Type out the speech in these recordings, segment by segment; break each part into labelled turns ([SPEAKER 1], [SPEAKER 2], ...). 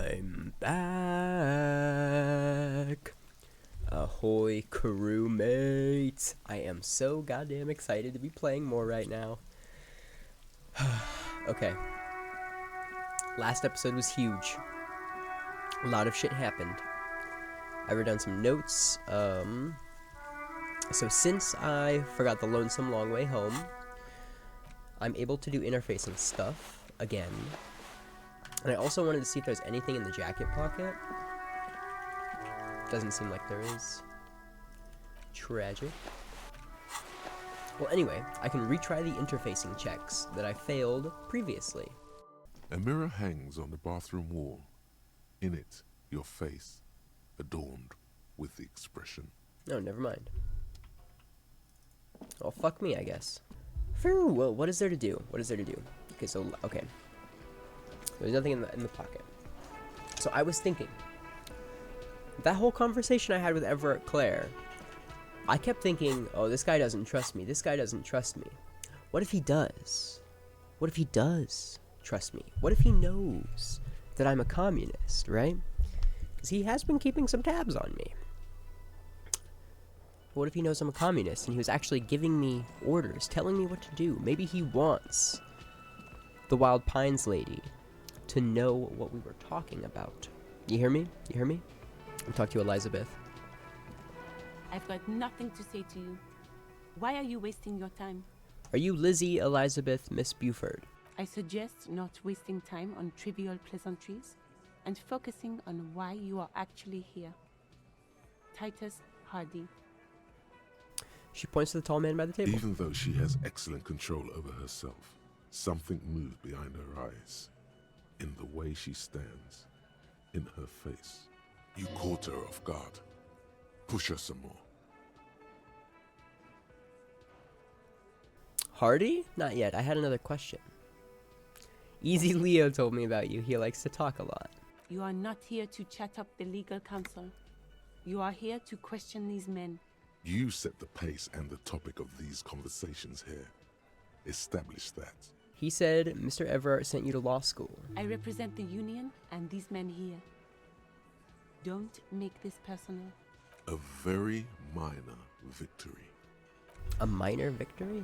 [SPEAKER 1] I'm back. Ahoy, crewmates. I am so goddamn excited to be playing more right now. Okay. Last episode was huge. A lot of shit happened. I wrote down some notes. So since I forgot the Lonesome Long Way Home, I'm able to do interfacing stuff again. And I also wanted to see if there's anything in the jacket pocket. Doesn't seem like there is. Tragic. Well, anyway, I can retry the interfacing checks that I failed previously.
[SPEAKER 2] A mirror hangs on the bathroom wall. In it, your face, adorned with the expression.
[SPEAKER 1] No, never mind. Well, fuck me, I guess. Phew, well, what is there to do? What is there to do? Okay. There's nothing in the pocket. So I was thinking, that whole conversation I had with Everett Claire, I kept thinking, oh, this guy doesn't trust me. This guy doesn't trust me. What if he does? What if he does trust me? What if he knows that I'm a communist, right? Because he has been keeping some tabs on me. What if he knows I'm a communist and he was actually giving me orders, telling me what to do? Maybe he wants the Wild Pines lady to know what we were talking about. You hear me? You hear me? I'll talk to you, Elizabeth.
[SPEAKER 3] I've got nothing to say to you. Why are you wasting your time?
[SPEAKER 1] Are you Lizzie Elizabeth Miss Buford?
[SPEAKER 3] I suggest not wasting time on trivial pleasantries and focusing on why you are actually here. Titus Hardy.
[SPEAKER 1] She points to the tall man by the table.
[SPEAKER 2] Even though she has excellent control over herself, something moved behind her eyes. In the way she stands, in her face. You caught her off guard. Push her some more.
[SPEAKER 1] Hardy? Not yet. I had another question. Easy Leo told me about you. He likes to talk a lot.
[SPEAKER 3] You are not here to chat up the legal counsel. You are here to question these men.
[SPEAKER 2] You set the pace and the topic of these conversations here. Establish that.
[SPEAKER 1] He said Mr. Everett sent you to law school.
[SPEAKER 3] I represent the union and these men here. Don't make this personal.
[SPEAKER 2] A very minor victory.
[SPEAKER 1] A minor victory?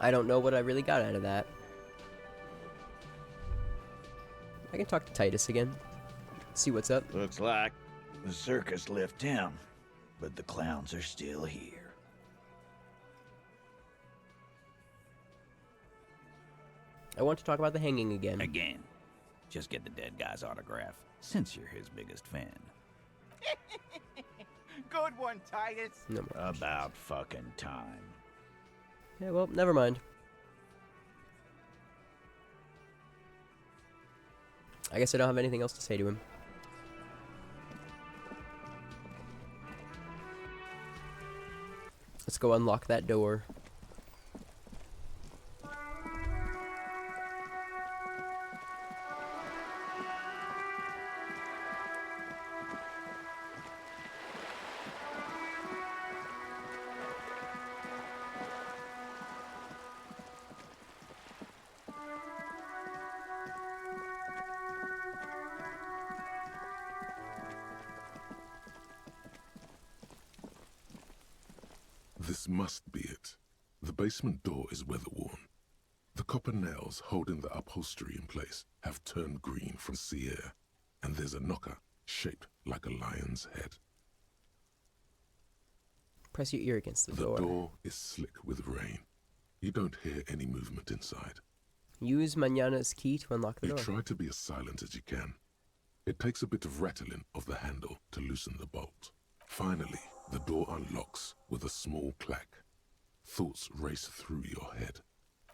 [SPEAKER 1] I don't know what I really got out of that. I can talk to Titus again. See what's up.
[SPEAKER 4] Looks like the circus left town, but the clowns are still here.
[SPEAKER 1] I want to talk about the hanging again.
[SPEAKER 4] Again. Just get the dead guy's autograph, since you're his biggest fan.
[SPEAKER 5] Good one, Titus.
[SPEAKER 1] No more.
[SPEAKER 4] About fucking time.
[SPEAKER 1] Yeah, well, never mind. I guess I don't have anything else to say to him. Let's go unlock that door.
[SPEAKER 2] This must be it. The basement door is weather-worn. The copper nails holding the upholstery in place have turned green from sea air, and there's a knocker shaped like a lion's head.
[SPEAKER 1] Press your ear against the
[SPEAKER 2] The
[SPEAKER 1] door.
[SPEAKER 2] door is slick with rain. You don't hear any movement inside.
[SPEAKER 1] Use Manana's key to unlock the
[SPEAKER 2] You
[SPEAKER 1] door.
[SPEAKER 2] try to be as silent as you can. It takes a bit of rattling of the handle to loosen the bolt. Finally, the door unlocks with a small clack. Thoughts race through your head.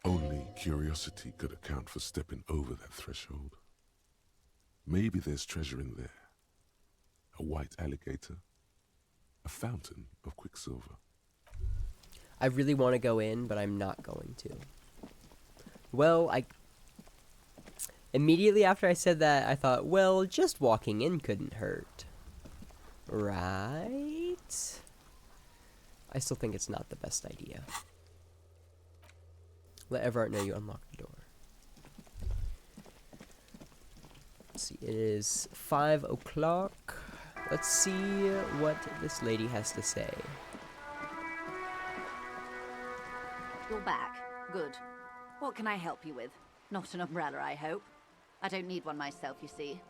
[SPEAKER 2] Only curiosity could account for stepping over that threshold. Maybe there's treasure in there. A white alligator. A fountain of quicksilver.
[SPEAKER 1] I really want to go in, but I'm not going to. Well, immediately after I said that, I thought, well, just walking in couldn't hurt. Right? I still think it's not the best idea. Let Everett know you unlocked the door. Let's see, it is 5 o'clock. Let's see what this lady has to say.
[SPEAKER 5] You're back. Good. What can I help you with? Not an umbrella, I hope. I don't need one myself, you see.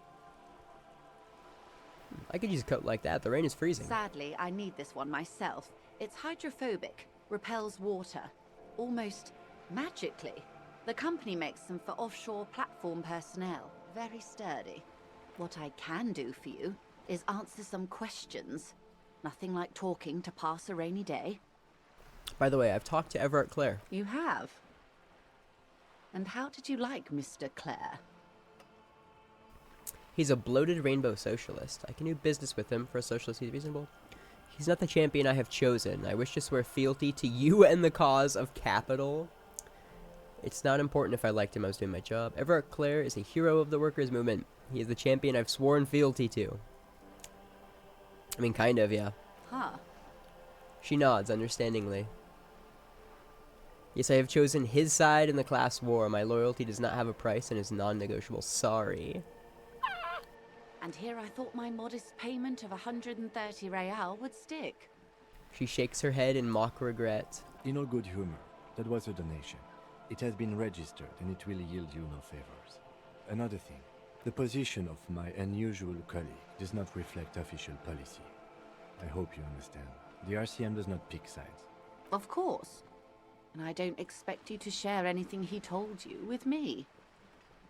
[SPEAKER 1] I could use a coat like that. The rain is freezing.
[SPEAKER 5] Sadly, I need this one myself. It's hydrophobic, repels water, almost magically. The company makes them for offshore platform personnel. Very sturdy. What I can do for you is answer some questions. Nothing like talking to pass a rainy day.
[SPEAKER 1] By the way, I've talked to Everett Clare.
[SPEAKER 5] You have? And how did you like Mr. Clare?
[SPEAKER 1] He's a bloated rainbow socialist. I can do business with him for a socialist he's reasonable. He's not the champion I have chosen. I wish to swear fealty to you and the cause of capital. It's not important if I liked him, I was doing my job. Everett Clare is a hero of the workers' movement. He is the champion I've sworn fealty to. I mean, kind of, yeah.
[SPEAKER 5] Huh.
[SPEAKER 1] She nods understandingly. Yes, I have chosen his side in the class war. My loyalty does not have a price and is non-negotiable. Sorry.
[SPEAKER 5] And here I thought my modest payment of 130 real would stick.
[SPEAKER 1] She shakes her head in mock regret.
[SPEAKER 6] In all good humor, that was a donation. It has been registered and it will yield you no favors. Another thing, the position of my unusual colleague does not reflect official policy. I hope you understand. The RCM does not pick sides.
[SPEAKER 5] Of course. And I don't expect you to share anything he told you with me.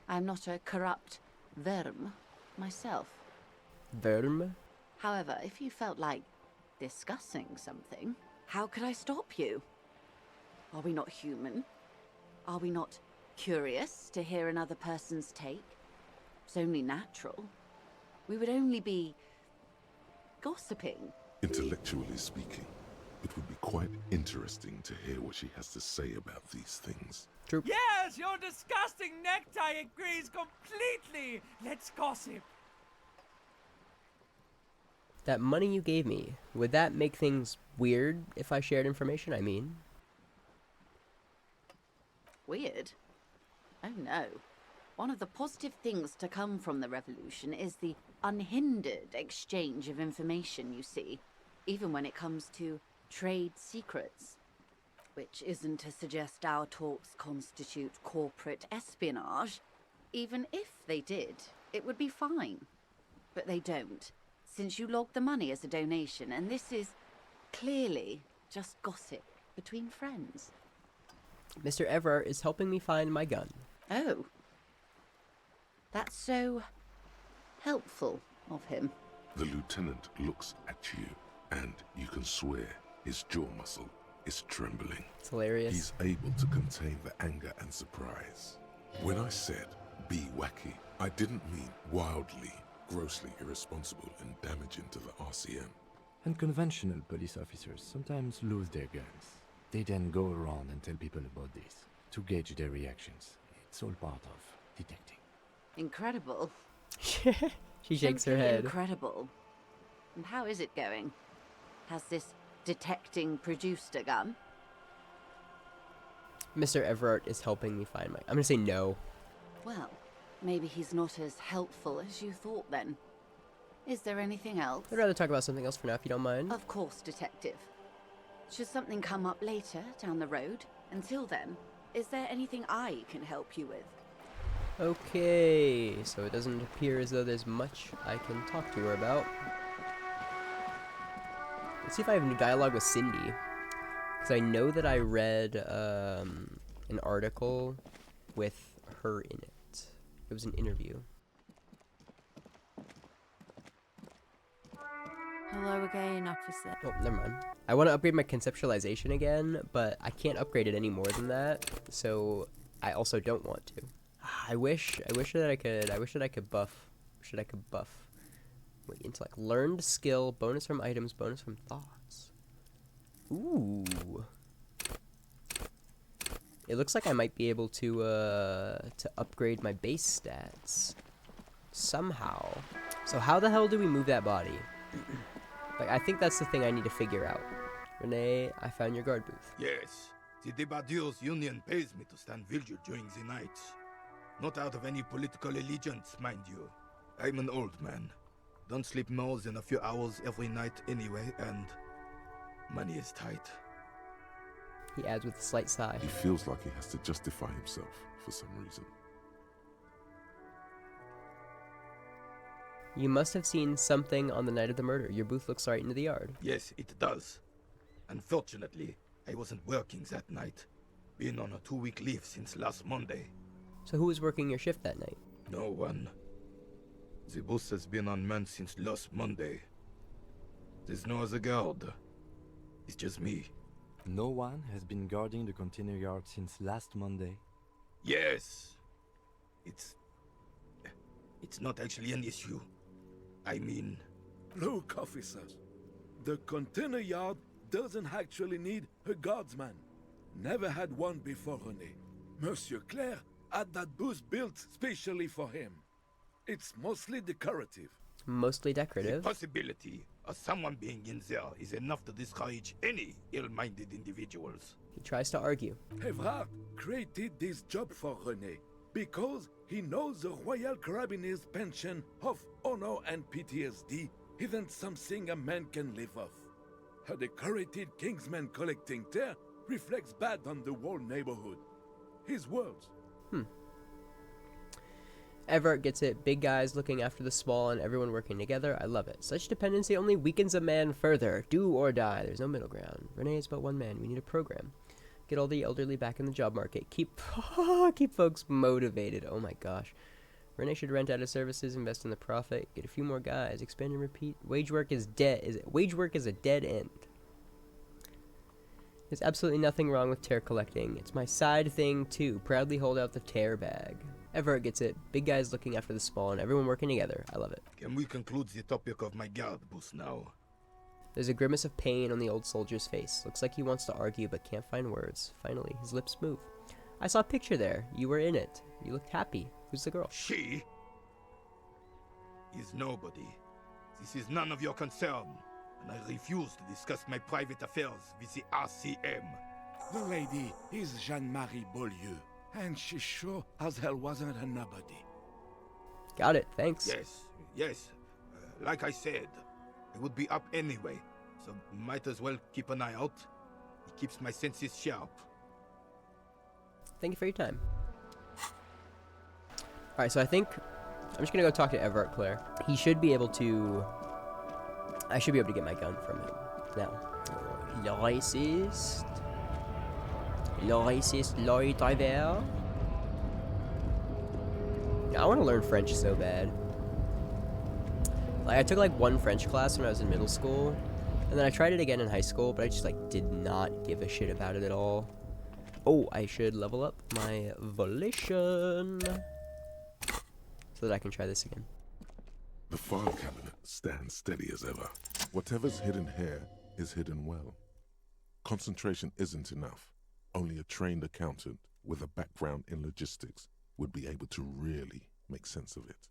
[SPEAKER 5] I'm not a corrupt verm myself.
[SPEAKER 1] Verm?
[SPEAKER 5] However, if you felt like discussing something, how could I stop you? Are we not human? Are we not curious to hear another person's take? It's only natural. We would only be gossiping.
[SPEAKER 2] Intellectually speaking, it would be quite interesting to hear what she has to say about these things.
[SPEAKER 1] True.
[SPEAKER 7] Yes, your disgusting necktie agrees completely. Let's gossip.
[SPEAKER 1] That money you gave me, would that make things weird if I shared information? I mean...
[SPEAKER 5] Weird? Oh no. One of the positive things to come from the revolution is the unhindered exchange of information, you see, even when it comes to trade secrets. Which isn't to suggest our talks constitute corporate espionage. Even if they did, it would be fine. But they don't, since you logged the money as a donation, and this is clearly just gossip between friends.
[SPEAKER 1] Mr. Everett is helping me find my gun.
[SPEAKER 5] Oh. That's so helpful of him.
[SPEAKER 2] The lieutenant looks at you, and you can swear his jaw muscle is trembling.
[SPEAKER 1] It's hilarious.
[SPEAKER 2] He's able to contain the anger and surprise. When I said be wacky, I didn't mean wildly, grossly irresponsible and damaging to the RCM.
[SPEAKER 6] Unconventional police officers sometimes lose their guns. They then go around and tell people about this, to gauge their reactions. It's all part of detecting.
[SPEAKER 5] Incredible.
[SPEAKER 1] She shakes her
[SPEAKER 5] Simply
[SPEAKER 1] head.
[SPEAKER 5] Incredible. And how is it going? Has this detecting produced a gun?
[SPEAKER 1] Mr. Everett is helping me find my... I'm gonna say no.
[SPEAKER 5] Well, maybe he's not as helpful as you thought then. Is there anything else?
[SPEAKER 1] I'd rather talk about something else for now, if you don't mind.
[SPEAKER 5] Of course, Detective. Should something come up later, down the road? Until then, is there anything I can help you with?
[SPEAKER 1] Okay, so it doesn't appear as though there's much I can talk to her about. Let's see if I have a new dialogue with Cindy. Because I know that I read an article with her in it. It was an interview.
[SPEAKER 3] Hello again, officer.
[SPEAKER 1] Oh, never mind. I want to upgrade my conceptualization again, but I can't upgrade it any more than that. So I also don't want to. I wish that I could buff. Wait, intellect, learned skill, bonus from items, bonus from thoughts. Ooh. It looks like I might be able to upgrade my base stats somehow. So how the hell do we move that body? Like, I think that's the thing I need to figure out. Renee, I found your guard booth.
[SPEAKER 8] Yes, the Debadio's union pays me to stand vigil during the night. Not out of any political allegiance, mind you. I'm an old man. Don't sleep more than a few hours every night anyway, and money is tight.
[SPEAKER 1] He adds with a slight sigh.
[SPEAKER 2] He feels like he has to justify himself for some reason.
[SPEAKER 1] You must have seen something on the night of the murder. Your booth looks right into the yard.
[SPEAKER 8] Yes, it does. Unfortunately, I wasn't working that night. Been on a 2-week leave since last Monday.
[SPEAKER 1] So who was working your shift that night?
[SPEAKER 8] No one. The bus has been unmanned since last Monday. There's no other guard. It's just me.
[SPEAKER 6] No one has been guarding the container yard since last Monday.
[SPEAKER 8] Yes. It's not actually an issue. I mean...
[SPEAKER 9] Look, officers. The container yard doesn't actually need a guardsman. Never had one before, René. Monsieur Claire had that booth built specially for him. It's mostly decorative.
[SPEAKER 1] Mostly
[SPEAKER 8] The
[SPEAKER 1] decorative.
[SPEAKER 8] possibility of someone being in there is enough to discourage any ill-minded individuals.
[SPEAKER 1] He tries to argue.
[SPEAKER 9] Evrard created this job for René because he knows the Royal Carabiniers' pension of honor and PTSD isn't something a man can live off. A decorated Kingsman collecting tear reflects bad on the whole neighborhood. His words.
[SPEAKER 1] Everett gets it. Big guys looking after the small and everyone working together. I love it. Such dependency only weakens a man further. Do or die. There's no middle ground. Renee is but one man. We need a program. Get all the elderly back in the job market. Keep folks motivated. Oh my gosh. Renee should rent out his services, invest in the profit, get a few more guys, expand and repeat. Wage work is wage work is a dead end. There's absolutely nothing wrong with tear collecting. It's my side thing too. Proudly hold out the tear bag. Everett gets it. Big guys looking after the small and everyone working together. I love it.
[SPEAKER 8] Can we conclude the topic of my guard booth now?
[SPEAKER 1] There's a grimace of pain on the old soldier's face. Looks like he wants to argue but can't find words. Finally, his lips move. I saw a picture there. You were in it. You looked happy. Who's the girl?
[SPEAKER 8] She is nobody. This is none of your concern, and I refuse to discuss my private affairs with the RCM.
[SPEAKER 9] The lady is Jeanne-Marie Beaulieu, and she sure as hell wasn't a nobody.
[SPEAKER 1] Got it. Thanks.
[SPEAKER 8] Yes. Like I said, I would be up anyway, so might as well keep an eye out. It keeps my senses sharp.
[SPEAKER 1] Thank you for your time. Alright, so I think I'm just gonna go talk to Everett Claire. He should be able to... I should be able to get my gun from him. Now. Lyricist. Lorry driver. I want to learn French so bad. Like, I took like one French class when I was in middle school, and then I tried it again in high school, but I just like did not give a shit about it at all. Oh, I should level up my volition so that I can try this again.
[SPEAKER 2] The file cabinet stands steady as ever. Whatever's hidden here is hidden well. Concentration isn't enough. Only a trained accountant with a background in logistics would be able to really make sense of it.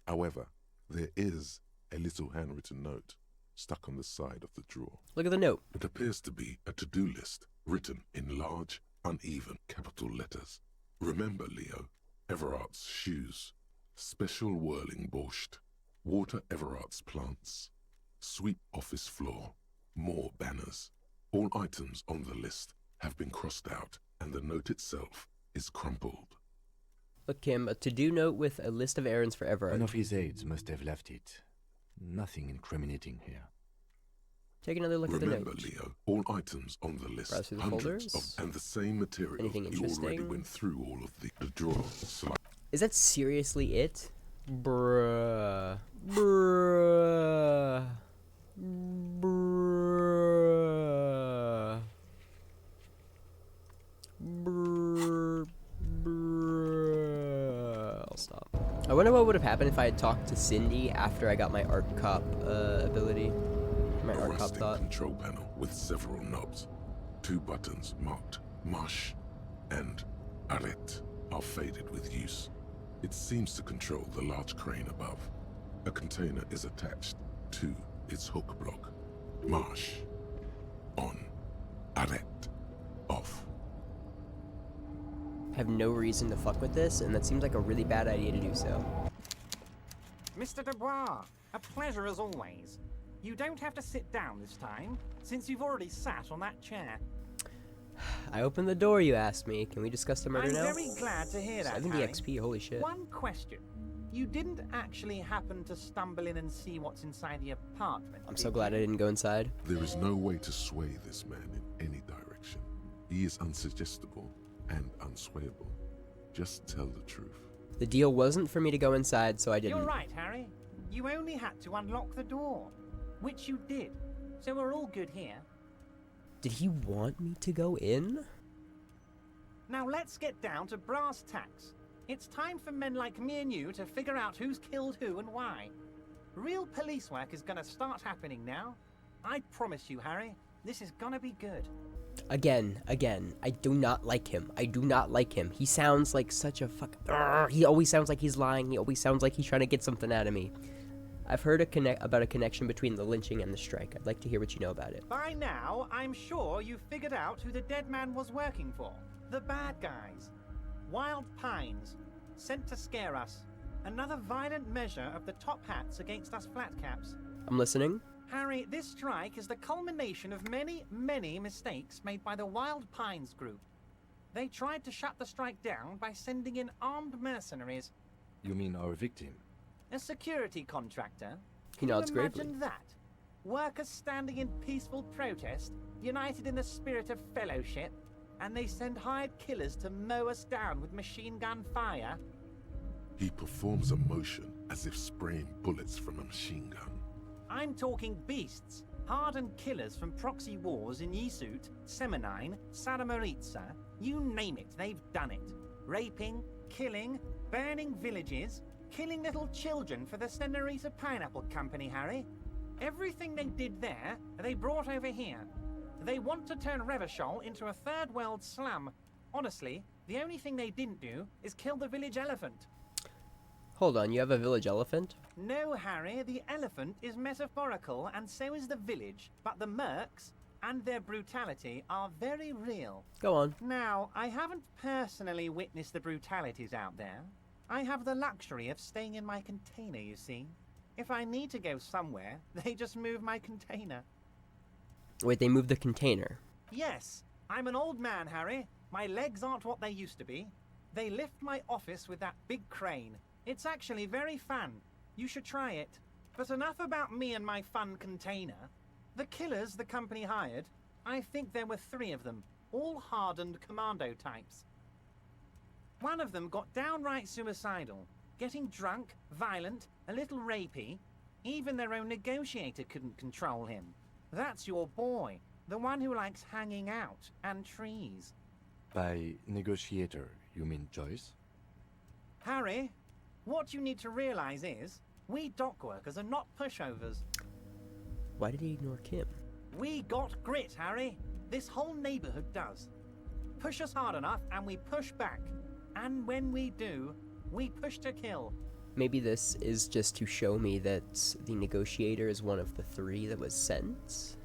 [SPEAKER 2] However, there is a little handwritten note stuck on the side of the drawer.
[SPEAKER 1] Look at the note.
[SPEAKER 2] It appears to be a to-do list written in large, uneven capital letters. Remember, Leo, Everard's shoes, special whirling borscht, water Everard's plants, sweep office floor, more banners. All items on the list have been crossed out, and the note itself is crumpled.
[SPEAKER 1] Look, Kim, a to-do note with a list of errands for Everard.
[SPEAKER 6] One of his aides must have left it. Nothing incriminating here.
[SPEAKER 1] Take another look
[SPEAKER 2] Remember,
[SPEAKER 1] at the note.
[SPEAKER 2] Leo, all items on the list,
[SPEAKER 1] Browse through the
[SPEAKER 2] hundreds
[SPEAKER 1] folders.
[SPEAKER 2] and the same material.
[SPEAKER 1] Anything
[SPEAKER 2] You already
[SPEAKER 1] interesting?
[SPEAKER 2] went through all of the drawer.
[SPEAKER 1] Is that seriously it? Bruh. Bruh. Bruh. Bruh. Bruh. I'll stop. I wonder what would have happened if I had talked to Cindy after I got my art cop ability. My
[SPEAKER 2] A
[SPEAKER 1] art cop
[SPEAKER 2] rusting
[SPEAKER 1] thought.
[SPEAKER 2] control panel with several knobs. 2 buttons marked Marche and Arrête are faded with use. It seems to control the large crane above. A container is attached to its hook block. Marche. On. Arrête. Off.
[SPEAKER 1] Have no reason to fuck with this, and that seems like a really bad idea to do so.
[SPEAKER 10] Mr. Dubois, a pleasure as always. You don't have to sit down this time, since you've already sat on that chair.
[SPEAKER 1] I opened the door, you asked me. Can we discuss the murder
[SPEAKER 10] I'm
[SPEAKER 1] now?
[SPEAKER 10] very glad to hear that,
[SPEAKER 1] 70
[SPEAKER 10] Harry.
[SPEAKER 1] XP, holy shit.
[SPEAKER 10] One question. You didn't actually happen to stumble in and see what's inside the apartment,
[SPEAKER 1] I'm
[SPEAKER 10] did
[SPEAKER 1] so glad I
[SPEAKER 10] you?
[SPEAKER 1] didn't go inside.
[SPEAKER 2] There is no way to sway this man in any direction. He is unsuggestible and unswayable. Just tell the truth.
[SPEAKER 1] The deal wasn't for me to go inside, so I didn't.
[SPEAKER 10] You're right, Harry. You only had to unlock the door, which you did. So we're all good here.
[SPEAKER 1] Did he want me to go in?
[SPEAKER 10] Now let's get down to brass tacks. It's time for men like me and you to figure out who's killed who and why. Real police work is gonna start happening now. I promise you, Harry, this is gonna be good.
[SPEAKER 1] Again, I do not like him. I do not like him. He sounds like such a he always sounds like he's lying. He always sounds like he's trying to get something out of me. I've heard about a connection between the lynching and the strike. I'd like to hear what you know about it.
[SPEAKER 10] By now, I'm sure you've figured out who the dead man was working for. The bad guys. Wild Pines. Sent to scare us. Another violent measure of the top hats against us flatcaps.
[SPEAKER 1] I'm listening.
[SPEAKER 10] Harry, this strike is the culmination of many, many mistakes made by the Wild Pines group. They tried to shut the strike down by sending in armed mercenaries.
[SPEAKER 6] You mean our victim?
[SPEAKER 10] A security contractor.
[SPEAKER 1] He nods
[SPEAKER 10] Can you
[SPEAKER 1] gravely.
[SPEAKER 10] imagine that? Workers standing in peaceful protest, united in the spirit of fellowship, and they send hired killers to mow us down with machine gun fire?
[SPEAKER 2] He performs a motion as if spraying bullets from a machine gun.
[SPEAKER 10] I'm talking beasts, hardened killers from proxy wars in Yisut, Semenine, Saramaritsa, you name it, they've done it. Raping, killing, burning villages, killing little children for the Senorita Pineapple Company, Harry. Everything they did there, they brought over here. They want to turn Revachol into a third world slum. Honestly, the only thing they didn't do is kill the village elephant.
[SPEAKER 1] Hold on, you have a village elephant?
[SPEAKER 10] No, Harry, the elephant is metaphorical and so is the village, but the mercs and their brutality are very real.
[SPEAKER 1] Go on.
[SPEAKER 10] Now, I haven't personally witnessed the brutalities out there. I have the luxury of staying in my container, you see. If I need to go somewhere, they just move my container.
[SPEAKER 1] Wait, they moved the container.
[SPEAKER 10] Yes, I'm an old man, Harry. My legs aren't what they used to be. They lift my office with that big crane. It's actually very fun. You should try it. But enough about me and my fun container. The killers the company hired, I think there were 3 of them, all hardened commando types. One of them got downright suicidal, getting drunk, violent, a little rapey. Even their own negotiator couldn't control him. That's your boy, the one who likes hanging out and trees.
[SPEAKER 6] By negotiator, you mean Joyce?
[SPEAKER 10] Harry, what you need to realize is, we dock workers are not pushovers.
[SPEAKER 1] Why did he ignore Kim?
[SPEAKER 10] We got grit, Harry. This whole neighborhood does. Push us hard enough and we push back. And when we do, we push to kill.
[SPEAKER 1] Maybe this is just to show me that the negotiator is one of the 3 that was sent?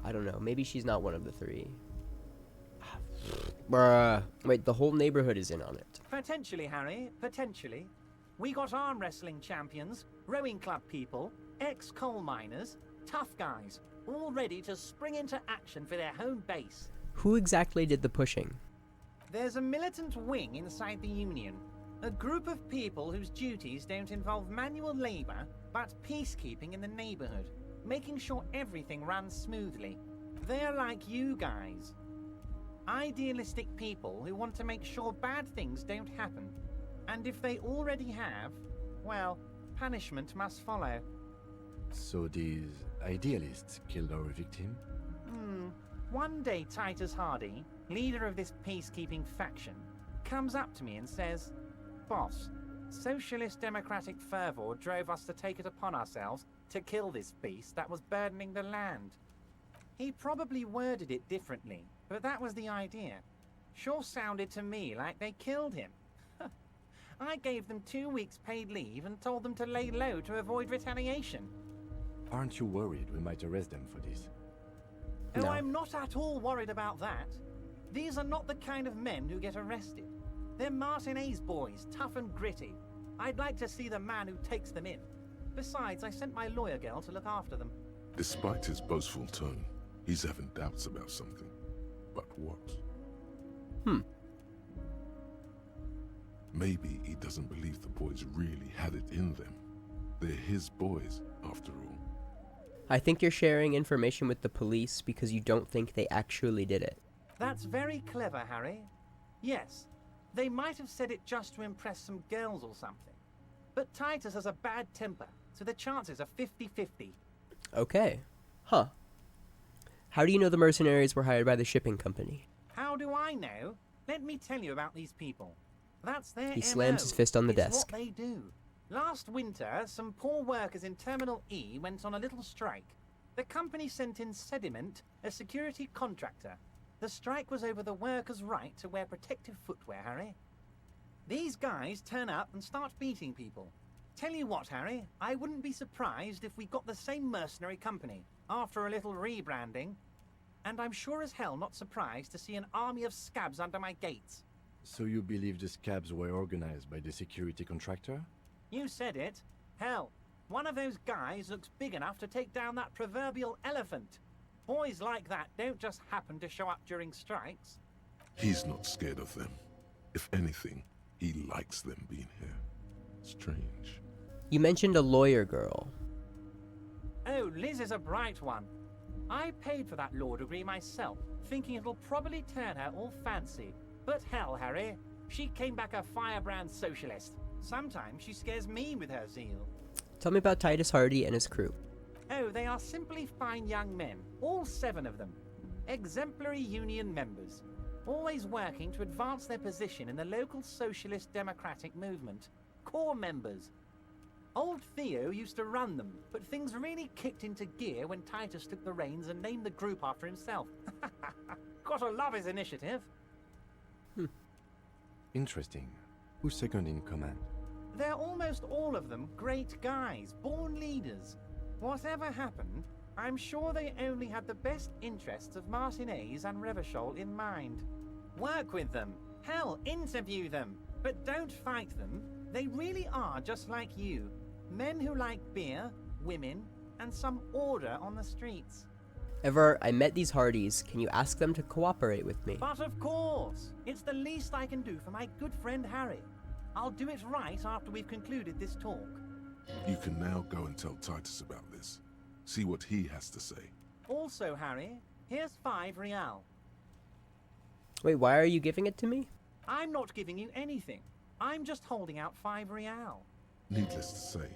[SPEAKER 1] I don't know. Maybe she's not one of the 3. Bruh. Wait, the whole neighborhood is in on it.
[SPEAKER 10] Potentially, Harry, potentially. We got arm wrestling champions, rowing club people, ex-coal miners, tough guys, all ready to spring into action for their home base.
[SPEAKER 1] Who exactly did the pushing?
[SPEAKER 10] There's a militant wing inside the Union. A group of people whose duties don't involve manual labor, but peacekeeping in the neighborhood, making sure everything runs smoothly. They're like you guys. Idealistic people who want to make sure bad things don't happen. And if they already have, well, punishment must follow.
[SPEAKER 6] So these idealists killed our victim?
[SPEAKER 10] One day Titus Hardy, leader of this peacekeeping faction, comes up to me and says, "Boss, socialist democratic fervor drove us to take it upon ourselves to kill this beast that was burdening the land." He probably worded it differently, but that was the idea. Sure sounded to me like they killed him. I gave them 2 weeks paid leave and told them to lay low to avoid retaliation.
[SPEAKER 6] Aren't you worried we might arrest them for this?
[SPEAKER 10] Oh,
[SPEAKER 1] No.
[SPEAKER 10] I'm not at all worried about that. These are not the kind of men who get arrested. They're Martinez boys, tough and gritty. I'd like to see the man who takes them in. Besides, I sent my lawyer girl to look after them.
[SPEAKER 2] Despite his boastful tone, he's having doubts about something. But what? Maybe he doesn't believe the boys really had it in them. They're his boys, after all.
[SPEAKER 1] I think you're sharing information with the police because you don't think they actually did it.
[SPEAKER 10] That's very clever, Harry. Yes, they might have said it just to impress some girls or something. But Titus has a bad temper, so the chances are 50-50.
[SPEAKER 1] Okay. Huh. How do you know the mercenaries were hired by the shipping company?
[SPEAKER 10] How do I know? Let me tell you about these people. That's their
[SPEAKER 1] He slams
[SPEAKER 10] MO.
[SPEAKER 1] his fist on the
[SPEAKER 10] It's
[SPEAKER 1] desk.
[SPEAKER 10] what they do. Last winter, some poor workers in Terminal E went on a little strike. The company sent in Sediment, a security contractor. The strike was over the workers' right to wear protective footwear, Harry. These guys turn up and start beating people. Tell you what, Harry, I wouldn't be surprised if we got the same mercenary company after a little rebranding. And I'm sure as hell not surprised to see an army of scabs under my gates.
[SPEAKER 6] So you believe the scabs were organized by the security contractor?
[SPEAKER 10] You said it. Hell, one of those guys looks big enough to take down that proverbial elephant. Boys like that don't just happen to show up during strikes.
[SPEAKER 2] He's not scared of them. If anything, he likes them being here. Strange.
[SPEAKER 1] You mentioned a lawyer girl.
[SPEAKER 10] Oh, Liz is a bright one. I paid for that law degree myself, thinking it'll probably turn her all fancy. But hell, Harry, she came back a firebrand socialist. Sometimes she scares me with her zeal.
[SPEAKER 1] Tell me about Titus Hardy and his crew.
[SPEAKER 10] Oh, they are simply fine young men, all 7 of them. Exemplary union members, always working to advance their position in the local socialist democratic movement. Core members. Old Theo used to run them, but things really kicked into gear when Titus took the reins and named the group after himself. Gotta love his initiative.
[SPEAKER 6] Interesting. Who's second in command?
[SPEAKER 10] They're almost all of them great guys, born leaders. Whatever happened, I'm sure they only had the best interests of Martinez and Revachol in mind. Work with them. Hell, interview them. But don't fight them. They really are just like you. Men who like beer, women, and some order on the streets.
[SPEAKER 1] Ever, I met these Hardys. Can you ask them to cooperate with me?
[SPEAKER 10] But of course, it's the least I can do for my good friend Harry. I'll do it right after we've concluded this talk.
[SPEAKER 2] You can now go and tell Titus about this. See what he has to say.
[SPEAKER 10] Also, Harry, here's 5 real.
[SPEAKER 1] Wait, why are you giving it to me?
[SPEAKER 10] I'm not giving you anything. I'm just holding out 5 real.
[SPEAKER 2] Needless to say,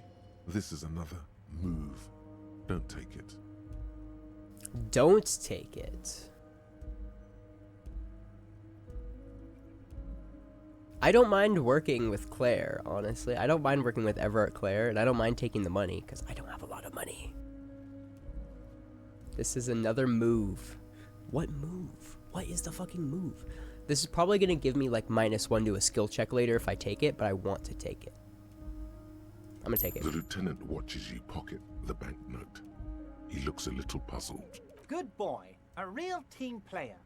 [SPEAKER 2] this is another move. Don't take it.
[SPEAKER 1] Don't take it. I don't mind working with Claire, honestly. I don't mind working with Everett Claire, and I don't mind taking the money, because I don't have a lot of money. This is another move. What move? What is the fucking move? This is probably going to give me, like, -1 to a skill check later if I take it, but I want to take it. I'm going to take it.
[SPEAKER 2] The lieutenant watches you pocket the banknote. He looks a little puzzled.
[SPEAKER 10] Good boy. A real team player.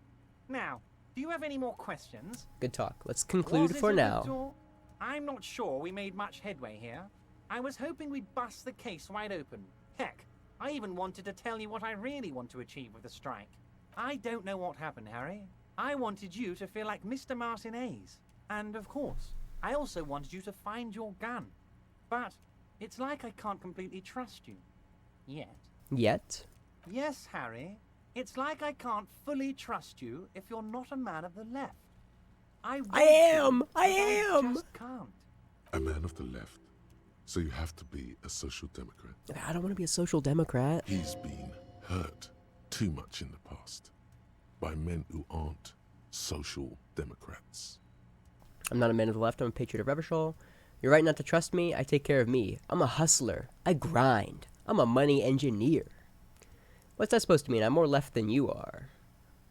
[SPEAKER 10] Now, do you have any more questions?
[SPEAKER 1] Good talk. Let's conclude
[SPEAKER 10] Was it
[SPEAKER 1] for
[SPEAKER 10] a good
[SPEAKER 1] now.
[SPEAKER 10] talk? I'm not sure we made much headway here. I was hoping we'd bust the case wide open. Heck, I even wanted to tell you what I really want to achieve with the strike. I don't know what happened, Harry. I wanted you to feel like Mr. Martinez. And of course, I also wanted you to find your gun. But it's like I can't completely trust you. Yet.
[SPEAKER 1] Yet?
[SPEAKER 10] Yes, Harry. It's like I can't fully trust you if you're not a man of the left. I
[SPEAKER 1] am!
[SPEAKER 10] but
[SPEAKER 1] I am!
[SPEAKER 10] just can't.
[SPEAKER 2] A man of the left. So you have to be a social democrat.
[SPEAKER 1] I don't want to be a social democrat.
[SPEAKER 2] He's been hurt too much in the past by men who aren't social democrats.
[SPEAKER 1] I'm not a man of the left. I'm a patriot of Revachol. You're right not to trust me. I take care of me. I'm a hustler. I grind. I'm a money engineer. What's that supposed to mean? I'm more left than you are.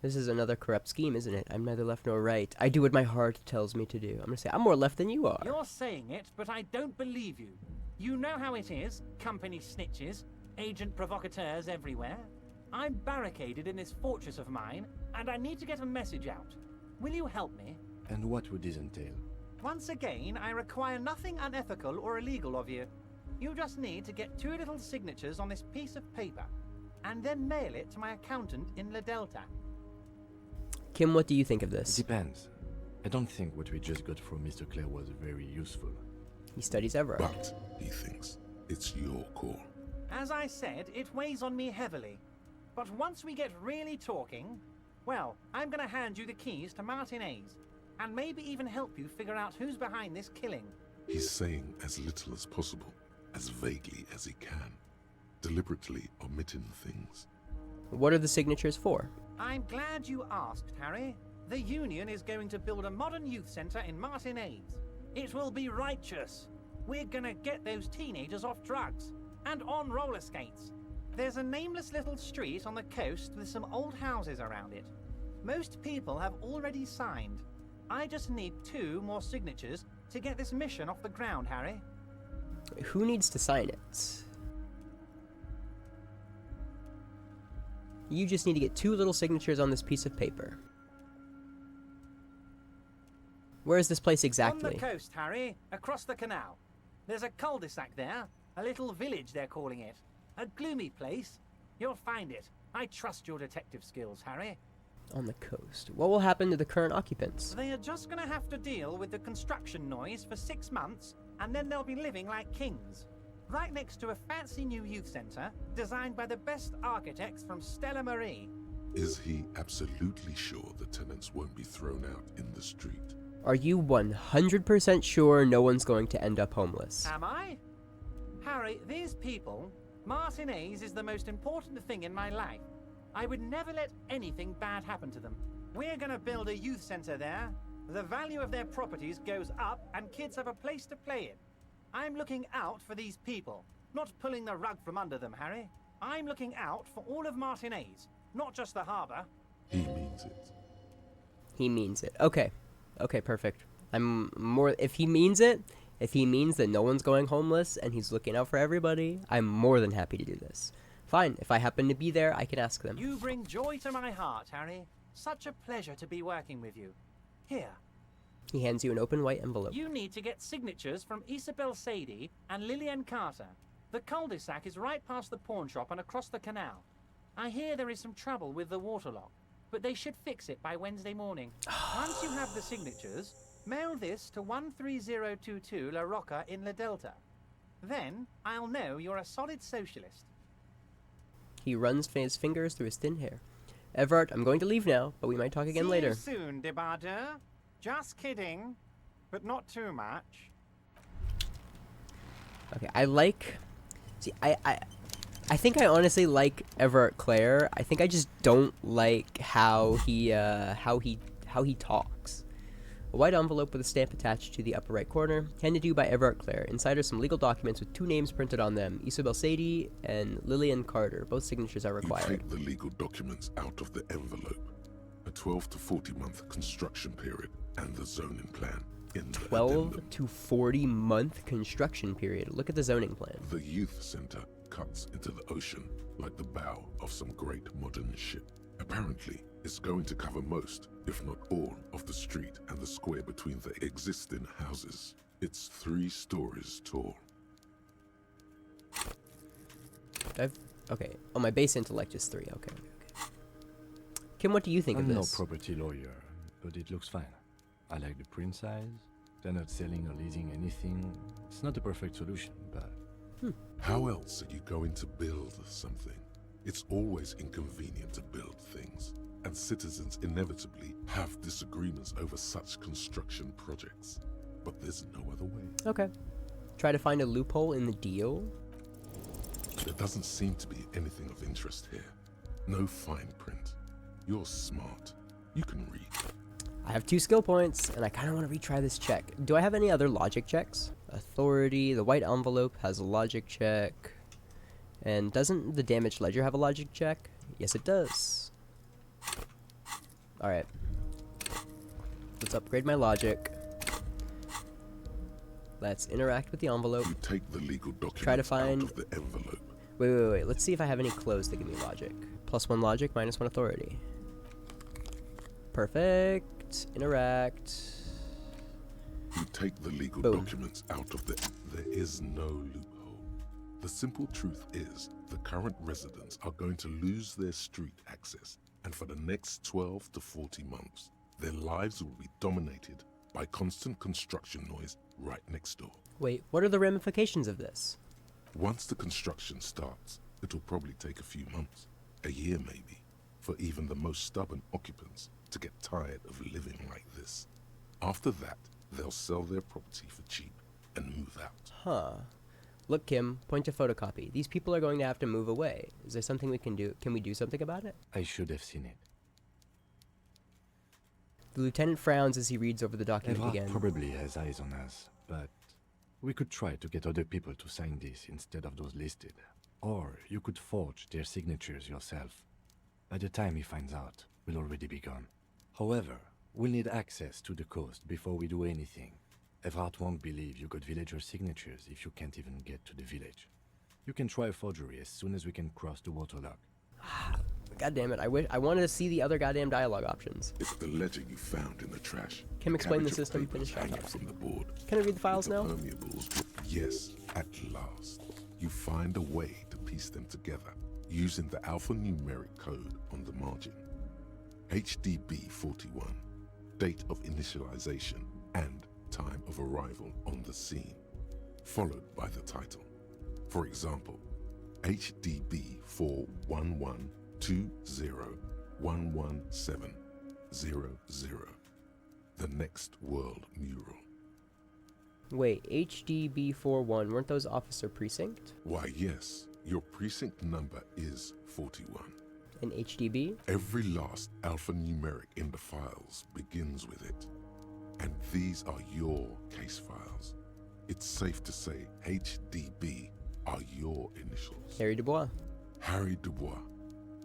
[SPEAKER 1] This is another corrupt scheme, isn't it? I'm neither left nor right. I do what my heart tells me to do. I'm going to say I'm more left than you are.
[SPEAKER 10] You're saying it, but I don't believe you. You know how it is. Company snitches, agent provocateurs everywhere. I'm barricaded in this fortress of mine, and I need to get a message out. Will you help me?
[SPEAKER 6] And what would this entail?
[SPEAKER 10] Once again, I require nothing unethical or illegal of you. You just need to get 2 little signatures on this piece of paper, and then mail it to my accountant in La Delta.
[SPEAKER 1] Kim, what do you think of this?
[SPEAKER 6] Depends. I don't think what we just got from Mr. Clare was very useful.
[SPEAKER 1] He studies Everard.
[SPEAKER 2] But, he thinks, it's your call.
[SPEAKER 10] As I said, it weighs on me heavily. But once we get really talking, well, I'm gonna hand you the keys to Martin A's, and maybe even help you figure out who's behind this killing.
[SPEAKER 2] He's saying as little as possible, as vaguely as he can, deliberately omitting things.
[SPEAKER 1] What are the signatures for?
[SPEAKER 10] I'm glad you asked, Harry. The Union is going to build a modern youth centre in Martin A's. It will be righteous. We're gonna get those teenagers off drugs and on roller skates. There's a nameless little street on the coast with some old houses around it. Most people have already signed. I just need 2 more signatures to get this mission off the ground, Harry.
[SPEAKER 1] Who needs to sign it? You just need to get 2 little signatures on this piece of paper. Where is this place exactly?
[SPEAKER 10] On the coast, Harry, across the canal. There's a cul-de-sac there, a little village they're calling it. A gloomy place. You'll find it. I trust your detective skills, Harry.
[SPEAKER 1] On the coast. What will happen to the current occupants?
[SPEAKER 10] They are just gonna have to deal with the construction noise for 6 months, and then they'll be living like kings. Right next to a fancy new youth centre, designed by the best architects from Stella Marie.
[SPEAKER 2] Is he absolutely sure the tenants won't be thrown out in the street?
[SPEAKER 1] Are you 100% sure no one's going to end up homeless?
[SPEAKER 10] Am I? Harry, these people, Martin A's is the most important thing in my life. I would never let anything bad happen to them. We're gonna build a youth centre there. The value of their properties goes up and kids have a place to play in. I'm looking out for these people, not pulling the rug from under them, Harry. I'm looking out for all of Martin A's, not just the harbour.
[SPEAKER 2] He means it.
[SPEAKER 1] He means it. Okay. Okay, perfect. If he means it, if he means that no one's going homeless and he's looking out for everybody, I'm more than happy to do this. Fine, if I happen to be there, I can ask them.
[SPEAKER 10] You bring joy to my heart, Harry. Such a pleasure to be working with you. Here.
[SPEAKER 1] He hands you an open white envelope.
[SPEAKER 10] You need to get signatures from Isabel Sadie and Lillian Carter. The cul-de-sac is right past the pawn shop and across the canal. I hear there is some trouble with the waterlock, but they should fix it by Wednesday morning. Once you have the signatures, mail this to 13022 La Rocca in La Delta. Then I'll know you're a solid socialist.
[SPEAKER 1] He runs his fingers through his thin hair. Everard, I'm going to leave now, but we might talk again later.
[SPEAKER 10] See you soon, Debardeur. Just kidding, but not too much.
[SPEAKER 1] Okay, I think I honestly like Everard Clare. I think I just don't like how he talks. A white envelope with a stamp attached to the upper right corner, handed to you by Everard Clare. Inside are some legal documents with 2 names printed on them, Isabel Sadie and Lillian Carter. Both signatures are required.
[SPEAKER 2] You take the legal documents out of the envelope. A 12 to 40 month construction period and the zoning plan in the
[SPEAKER 1] 12
[SPEAKER 2] addendum.
[SPEAKER 1] to 40 month construction period. Look at the zoning plan.
[SPEAKER 2] The youth center cuts into the ocean like the bow of some great modern ship. Apparently, it's going to cover most, if not all, of the street and the square between the existing houses. It's 3 stories tall.
[SPEAKER 1] Okay. Oh, my base intellect is 3. Okay. Kim, what do you think of
[SPEAKER 6] I'm
[SPEAKER 1] this?
[SPEAKER 6] no property lawyer, but it looks fine. I like the print size. They're not selling or leasing anything. It's not the perfect solution, but...
[SPEAKER 2] How else are you going to build something? It's always inconvenient to build things, and citizens inevitably have disagreements over such construction projects. But there's no other way.
[SPEAKER 1] Okay. Try to find a loophole in the deal?
[SPEAKER 2] There doesn't seem to be anything of interest here. No fine print. You're smart. You can read.
[SPEAKER 1] I have 2 skill points, and I kind of want to retry this check. Do I have any other logic checks? Authority, the white envelope has a logic check. And doesn't the damaged ledger have a logic check? Yes, it does. Alright. Let's upgrade my logic. Let's interact with the envelope.
[SPEAKER 2] You take the legal documents
[SPEAKER 1] Try to find...
[SPEAKER 2] out of the envelope.
[SPEAKER 1] Wait. Let's see if I have any clothes that give me logic. +1 logic, -1 authority. Perfect. Interact.
[SPEAKER 2] You take the legal
[SPEAKER 1] Boom.
[SPEAKER 2] documents out of there is no loophole. The simple truth is the current residents are going to lose their street access, and for the next 12 to 40 months, their lives will be dominated by constant construction noise right next door.
[SPEAKER 1] Wait, what are the ramifications of this?
[SPEAKER 2] Once the construction starts, it'll probably take a few months, a year maybe, for even the most stubborn occupants to get tired of living like this. After that, they'll sell their property for cheap and move out.
[SPEAKER 1] Huh. Look, Kim, point to photocopy. These people are going to have to move away. Is there something we can do? Can we do something about it?
[SPEAKER 6] I should have seen it.
[SPEAKER 1] The lieutenant frowns as he reads over the document
[SPEAKER 6] Evrard
[SPEAKER 1] again.
[SPEAKER 6] probably has eyes on us, but we could try to get other people to sign this instead of those listed. Or you could forge their signatures yourself. By the time he finds out, we'll already be gone. However, we'll need access to the coast before we do anything. Evrard won't believe you got villager signatures if you can't even get to the village. You can try a forgery as soon as we can cross the waterlock.
[SPEAKER 1] God damn it, I wanted to see the other goddamn dialogue options.
[SPEAKER 2] It's the ledger you found in the trash.
[SPEAKER 1] Kim, explain the
[SPEAKER 2] Cabbage of
[SPEAKER 1] system,
[SPEAKER 2] papers
[SPEAKER 1] finish that
[SPEAKER 2] hanging
[SPEAKER 1] off.
[SPEAKER 2] from the board.
[SPEAKER 1] Can I read the files
[SPEAKER 2] Little
[SPEAKER 1] now?
[SPEAKER 2] permeables. Yes, at last. You find a way to piece them together using the alphanumeric code on the margin. HDB 41, date of initialization and time of arrival on the scene, followed by the title. For example, HDB 41120111700, the Next World Mural.
[SPEAKER 1] Wait, HDB41, weren't those officer precinct?
[SPEAKER 2] Why, yes, your precinct number is 41.
[SPEAKER 1] And HDB?
[SPEAKER 2] Every last alphanumeric in the files begins with it. And these are your case files. It's safe to say HDB are your initials.
[SPEAKER 1] Harry Dubois.
[SPEAKER 2] Harry Dubois,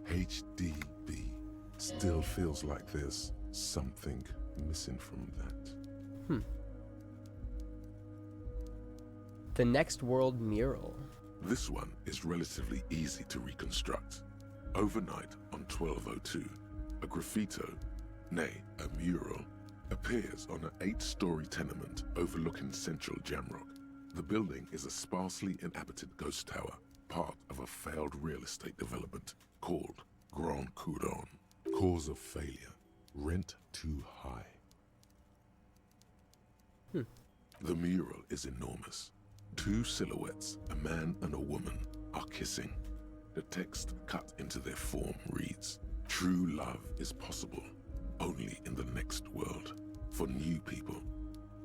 [SPEAKER 2] HDB. Still feels like there's something missing from that.
[SPEAKER 1] The Next World Mural.
[SPEAKER 2] This one is relatively easy to reconstruct. Overnight on 1202, a graffito, nay, a mural, appears on an 8-story tenement overlooking central Jamrock. The building is a sparsely inhabited ghost tower, part of a failed real estate development called Grand Couronne. Cause of failure, rent too high. The mural is enormous. 2 silhouettes, a man and a woman, are kissing. The text cut into their form reads, "True love is possible only in the next world. For new people,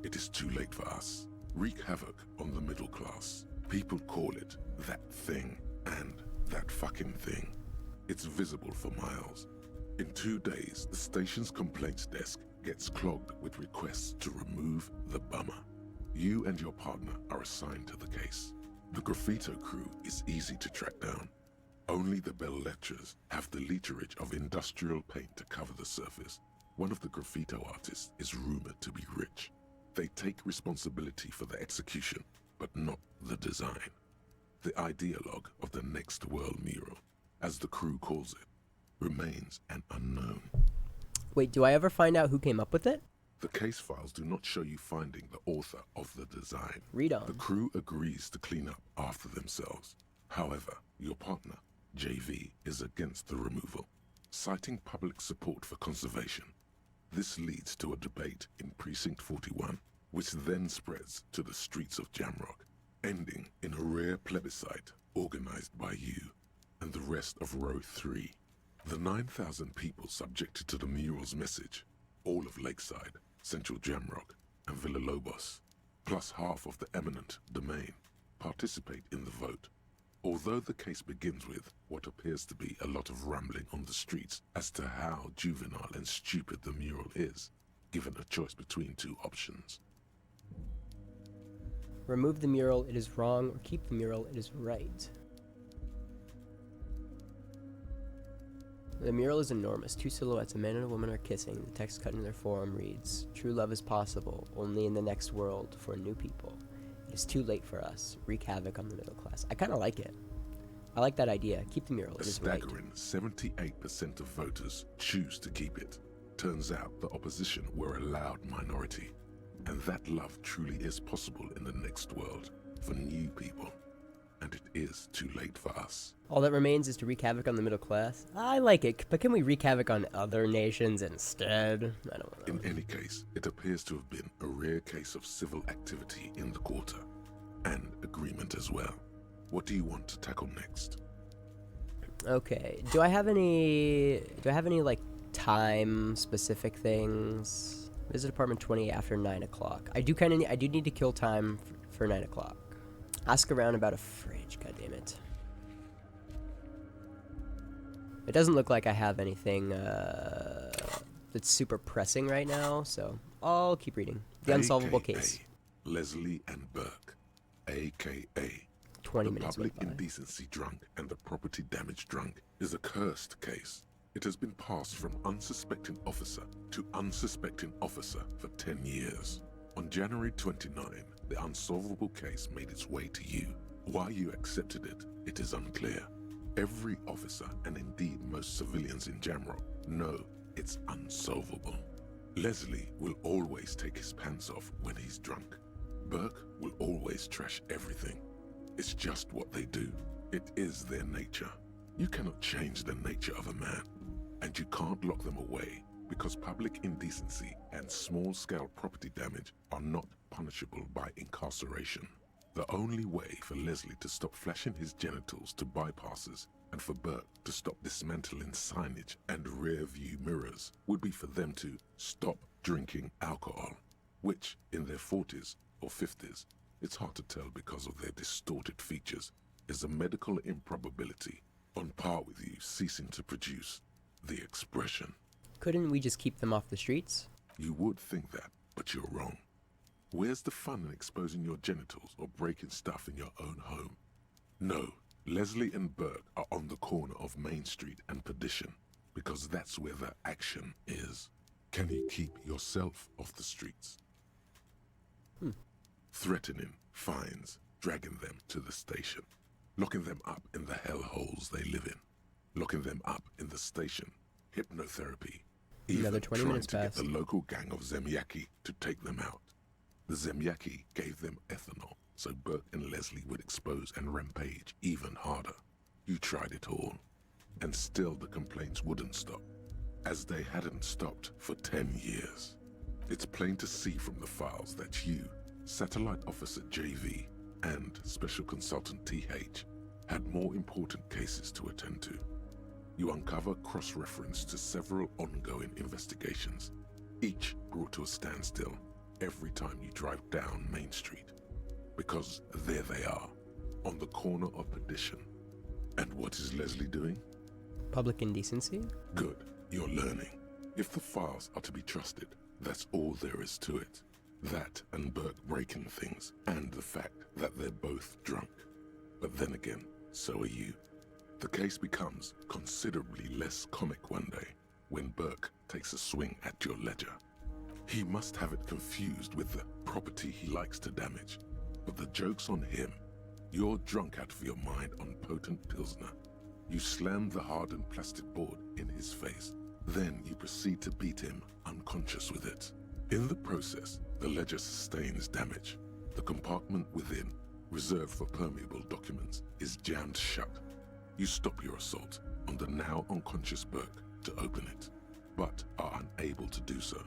[SPEAKER 2] it is too late for us. Wreak havoc on the middle class. People call it that thing and that fucking thing. It's visible for miles. In 2 days, the station's complaints desk gets clogged with requests to remove the bummer. You and your partner are assigned to the case. The graffito crew is easy to track down. Only the bell lectures have the literage of industrial paint to cover the surface. One of the graffito artists is rumored to be rich. They take responsibility for the execution, but not the design. The ideologue of the Next World Mural, as the crew calls it, remains an unknown.
[SPEAKER 1] Wait, do I ever find out who came up with it?
[SPEAKER 2] The case files do not show you finding the author of the design.
[SPEAKER 1] Read on.
[SPEAKER 2] The crew agrees to clean up after themselves. However, your partner, JV, is against the removal, citing public support for conservation. This leads to a debate in Precinct 41, which then spreads to the streets of Jamrock, ending in a rare plebiscite organized by you and the rest of Row 3. The 9,000 people subjected to the mural's message, all of Lakeside, Central Jamrock, and Villa Lobos, plus half of the eminent domain, participate in the vote. Although the case begins with what appears to be a lot of rambling on the streets as to how juvenile and stupid the mural is, given a choice between 2 options.
[SPEAKER 1] Remove the mural, it is wrong, or keep the mural, it is right. The mural is enormous. 2 silhouettes, a man and a woman, are kissing. The text cut in their forearm reads, "True love is possible, only in the next world for new people. It is too late for us. Wreak havoc on the middle class." I kind of like it. I like that idea. Keep the mural,
[SPEAKER 2] A
[SPEAKER 1] it is right.
[SPEAKER 2] staggering 78% of voters choose to keep it. Turns out the opposition were a loud minority. And that love truly is possible in the next world for new people. And it is too late for us.
[SPEAKER 1] All that remains is to wreak havoc on the middle class. I like it, but can we wreak havoc on other nations instead? I don't know.
[SPEAKER 2] In any case, it appears to have been a rare case of civil activity in the quarter. And agreement as well. What do you want to tackle next?
[SPEAKER 1] Okay. Do I have any like time specific things? Visit apartment 20 after 9 o'clock. I do need to kill time for 9 o'clock. Ask around about a fridge, goddammit. It doesn't look like I have anything that's super pressing right now, so I'll keep reading. The Unsolvable Case.
[SPEAKER 2] Leslie and Burke, a.k.a.
[SPEAKER 1] 20
[SPEAKER 2] the
[SPEAKER 1] minutes
[SPEAKER 2] public
[SPEAKER 1] went by.
[SPEAKER 2] indecency drunk and the property damage drunk is a cursed case. It has been passed from unsuspecting officer to unsuspecting officer for 10 years. On January 29, the unsolvable case made its way to you. Why you accepted it, it is unclear. Every officer, and indeed most civilians in Jamrock, know it's unsolvable. Leslie will always take his pants off when he's drunk. Burke will always trash everything. It's just what they do. It is their nature. You cannot change the nature of a man, and you can't lock them away because public indecency and small-scale property damage are not punishable by incarceration. The only way for Leslie to stop flashing his genitals to bypassers and for Burke to stop dismantling signage and rear-view mirrors would be for them to stop drinking alcohol, which, in their 40s or 50s, it's hard to tell because of their distorted features, is a medical improbability on par with you ceasing to produce the expression.
[SPEAKER 1] Couldn't we just keep them off the streets?
[SPEAKER 2] You would think that, but you're wrong. Where's the fun in exposing your genitals or breaking stuff in your own home? No, Leslie and Burke are on the corner of Main Street and Perdition, because that's where the action is. Can you keep yourself off the streets? Threatening, fines, dragging them to the station, locking them up in the hellholes they live in, locking them up in the station, hypnotherapy, even
[SPEAKER 1] Another 20
[SPEAKER 2] trying
[SPEAKER 1] minutes
[SPEAKER 2] to
[SPEAKER 1] passed.
[SPEAKER 2] get the local gang of Zemyaki to take them out. The Zemyaki gave them ethanol, so Burke and Leslie would expose and rampage even harder. You tried it all, and still the complaints wouldn't stop, as they hadn't stopped for 10 years. It's plain to see from the files that you, Satellite Officer JV, and Special Consultant TH had more important cases to attend to. You uncover cross-reference to several ongoing investigations, each brought to a standstill every time you drive down Main Street. Because there they are, on the corner of Perdition. And what is Leslie doing?
[SPEAKER 1] Public indecency?
[SPEAKER 2] Good, you're learning. If the files are to be trusted, that's all there is to it. That and Burke breaking things, and the fact that they're both drunk. But then again, so are you. The case becomes considerably less comic one day when Burke takes a swing at your ledger. He must have it confused with the property he likes to damage. But the joke's on him. You're drunk out of your mind on potent Pilsner. You slam the hardened plastic board in his face. Then you proceed to beat him unconscious with it. In the process, the ledger sustains damage. The compartment within, reserved for permeable documents, is jammed shut. You stop your assault on the now unconscious Burke to open it, but are unable to do so.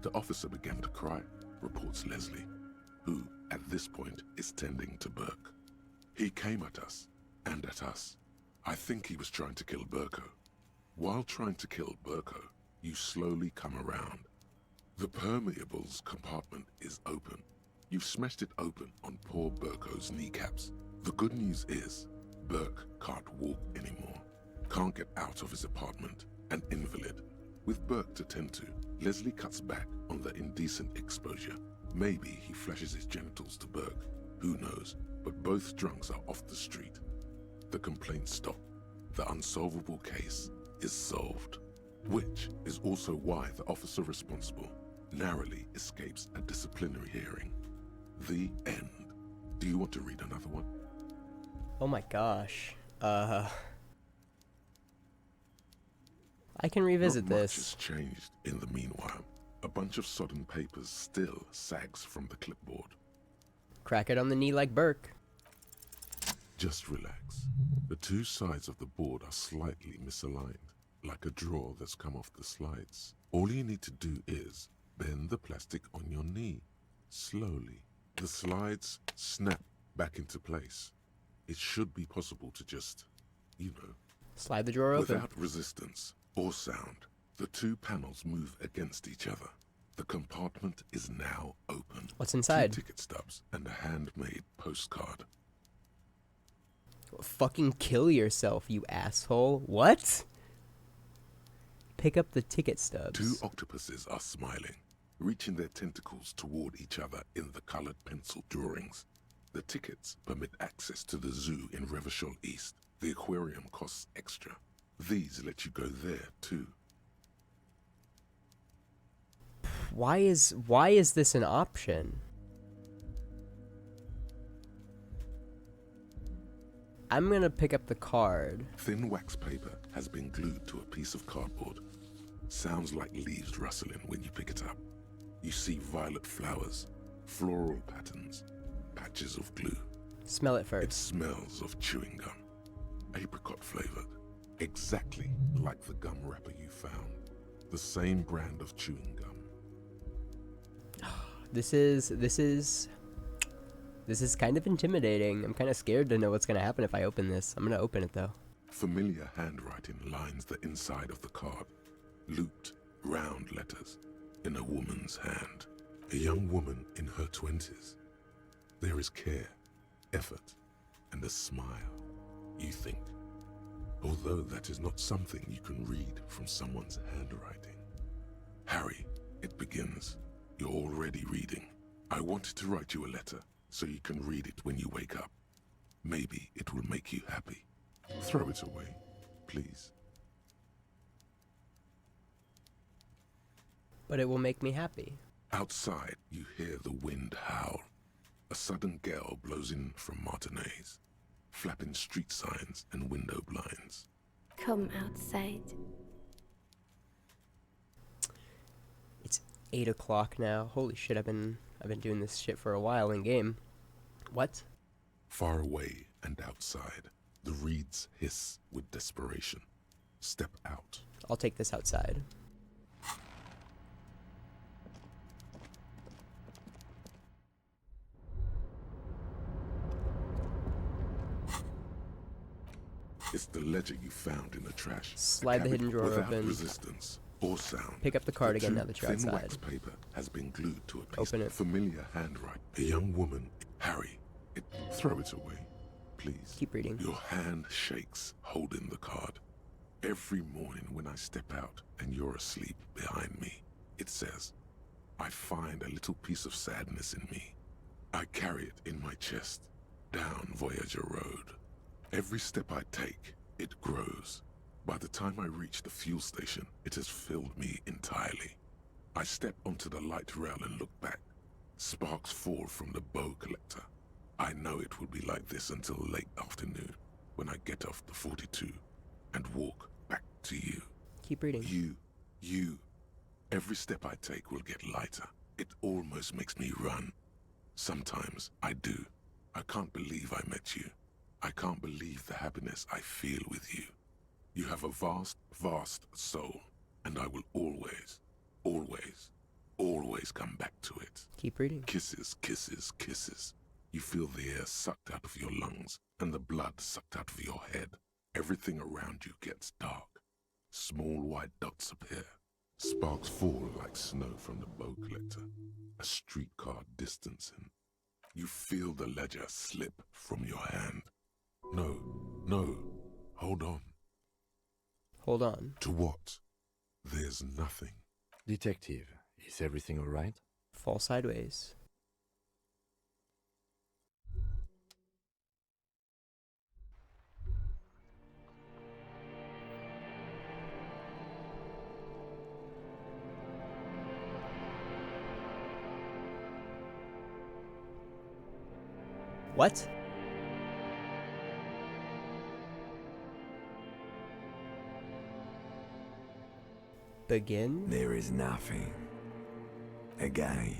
[SPEAKER 2] The officer began to cry, reports Leslie, who, at this point, is tending to Burke. He came at us, and at us. I think he was trying to kill Burko. While trying to kill Burko, you slowly come around. The permeables compartment is open. You've smashed it open on poor Burko's kneecaps. The good news is, Burke can't walk anymore, can't get out of his apartment, an invalid. With Burke to tend to, Leslie cuts back on the indecent exposure. Maybe he flashes his genitals to Burke, who knows, but both drunks are off the street. The complaints stop. The unsolvable case is solved, which is also why the officer responsible narrowly escapes a disciplinary hearing. The end. Do you want to read another one?
[SPEAKER 1] Oh my gosh. I can revisit
[SPEAKER 2] Not much
[SPEAKER 1] this.
[SPEAKER 2] has changed in the meanwhile. A bunch of sodden papers still sags from the clipboard.
[SPEAKER 1] Crack it on the knee like Burke.
[SPEAKER 2] Just relax. The two sides of the board are slightly misaligned, like a drawer that's come off the slides. All you need to do is bend the plastic on your knee, slowly. The slides snap back into place. It should be possible to just,
[SPEAKER 1] Slide the drawer open.
[SPEAKER 2] without resistance or sound. The two panels move against each other. The compartment is now open.
[SPEAKER 1] What's inside?
[SPEAKER 2] 2 ticket stubs and a handmade postcard.
[SPEAKER 1] Fucking kill yourself, you asshole. What? Pick up the ticket stubs.
[SPEAKER 2] 2 octopuses are smiling, reaching their tentacles toward each other in the colored pencil drawings. The tickets permit access to the zoo in Revachol East. The aquarium costs extra. These let you go there, too.
[SPEAKER 1] Why is this an option? I'm gonna pick up the card.
[SPEAKER 2] Thin wax paper has been glued to a piece of cardboard. Sounds like leaves rustling when you pick it up. You see violet flowers, floral patterns, patches of glue.
[SPEAKER 1] Smell it
[SPEAKER 2] It
[SPEAKER 1] first.
[SPEAKER 2] smells of chewing gum. Apricot flavored. Exactly like the gum wrapper you found. The same brand of chewing gum.
[SPEAKER 1] This is kind of intimidating. I'm kind of scared to know what's gonna happen if I open this. I'm gonna open it though.
[SPEAKER 2] Familiar handwriting lines the inside of the card. Looped, round letters in a woman's hand. A young woman in her 20s. There is care, effort, and a smile, you think. Although that is not something you can read from someone's handwriting. Harry, it begins. You're already reading. I wanted to write you a letter so you can read it when you wake up. Maybe it will make you happy. Throw it away, please.
[SPEAKER 1] But it will make me happy.
[SPEAKER 2] Outside, you hear the wind howl. A sudden gale blows in from Martinez, flapping street signs and window blinds.
[SPEAKER 11] Come outside.
[SPEAKER 1] It's 8 o'clock now. Holy shit! I've been doing this shit for a while in game. What?
[SPEAKER 2] Far away and outside, the reeds hiss with desperation. Step out.
[SPEAKER 1] I'll take this outside.
[SPEAKER 2] It's the ledger you found in the trash.
[SPEAKER 1] Slide the hidden drawer
[SPEAKER 2] without
[SPEAKER 1] open.
[SPEAKER 2] resistance or sound.
[SPEAKER 1] Pick up the card again now that you're
[SPEAKER 2] thin
[SPEAKER 1] outside.
[SPEAKER 2] wax paper has been glued to a piece
[SPEAKER 1] Open
[SPEAKER 2] of
[SPEAKER 1] it.
[SPEAKER 2] familiar handwriting. A young woman, Harry. Throw it away, please.
[SPEAKER 1] Keep reading.
[SPEAKER 2] Your hand shakes, holding the card. Every morning when I step out and you're asleep behind me, it says, I find a little piece of sadness in me. I carry it in my chest, down Voyager Road. Every step I take, it grows. By the time I reach the fuel station, it has filled me entirely. I step onto the light rail and look back. Sparks fall from the bow collector. I know it will be like this until late afternoon, when I get off the 42 and walk back to you.
[SPEAKER 1] Keep reading.
[SPEAKER 2] You. Every step I take will get lighter. It almost makes me run. Sometimes I do. I can't believe I met you. I can't believe the happiness I feel with you. You have a vast, vast soul, and I will always, always, always come back to it.
[SPEAKER 1] Keep reading.
[SPEAKER 2] Kisses, kisses, kisses. You feel the air sucked out of your lungs and the blood sucked out of your head. Everything around you gets dark. Small white dots appear. Sparks fall like snow from the bow collector. A streetcar distancing. You feel the ledger slip from your hand. No, hold on.
[SPEAKER 1] Hold on.
[SPEAKER 2] To what? There's nothing.
[SPEAKER 6] Detective, is everything all right?
[SPEAKER 1] Fall sideways. What? Begin?
[SPEAKER 12] There is nothing. Again.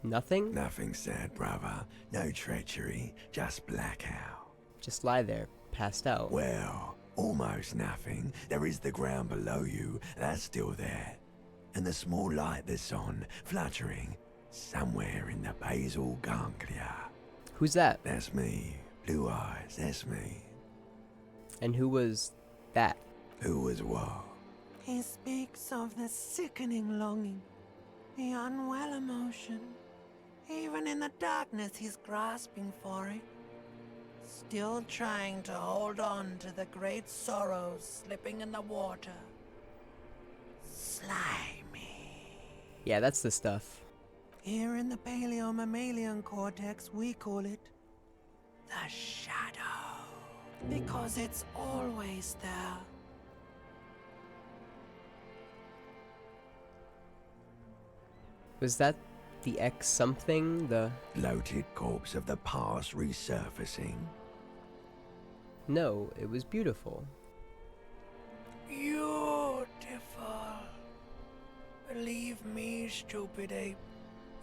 [SPEAKER 1] Nothing?
[SPEAKER 12] Nothing said, brother. No treachery, just blackout.
[SPEAKER 1] Just lie there, passed out.
[SPEAKER 12] Well, almost nothing. There is the ground below you, that's still there. And the small light that's on, fluttering, somewhere in the basal ganglia.
[SPEAKER 1] Who's that?
[SPEAKER 12] That's me. Blue eyes, that's me.
[SPEAKER 1] And who was that?
[SPEAKER 12] Who was what?
[SPEAKER 13] He speaks of the sickening longing, the unwell emotion. Even in the darkness, he's grasping for it. Still trying to hold on to the great sorrows slipping in the water. Slimy.
[SPEAKER 1] Yeah, that's the stuff.
[SPEAKER 13] Here in the paleo-mammalian cortex, we call it the shadow. Because it's always there.
[SPEAKER 1] Was that the X something? The
[SPEAKER 12] bloated corpse of the past resurfacing?
[SPEAKER 1] No, it was beautiful.
[SPEAKER 13] Beautiful. Believe me, stupid ape.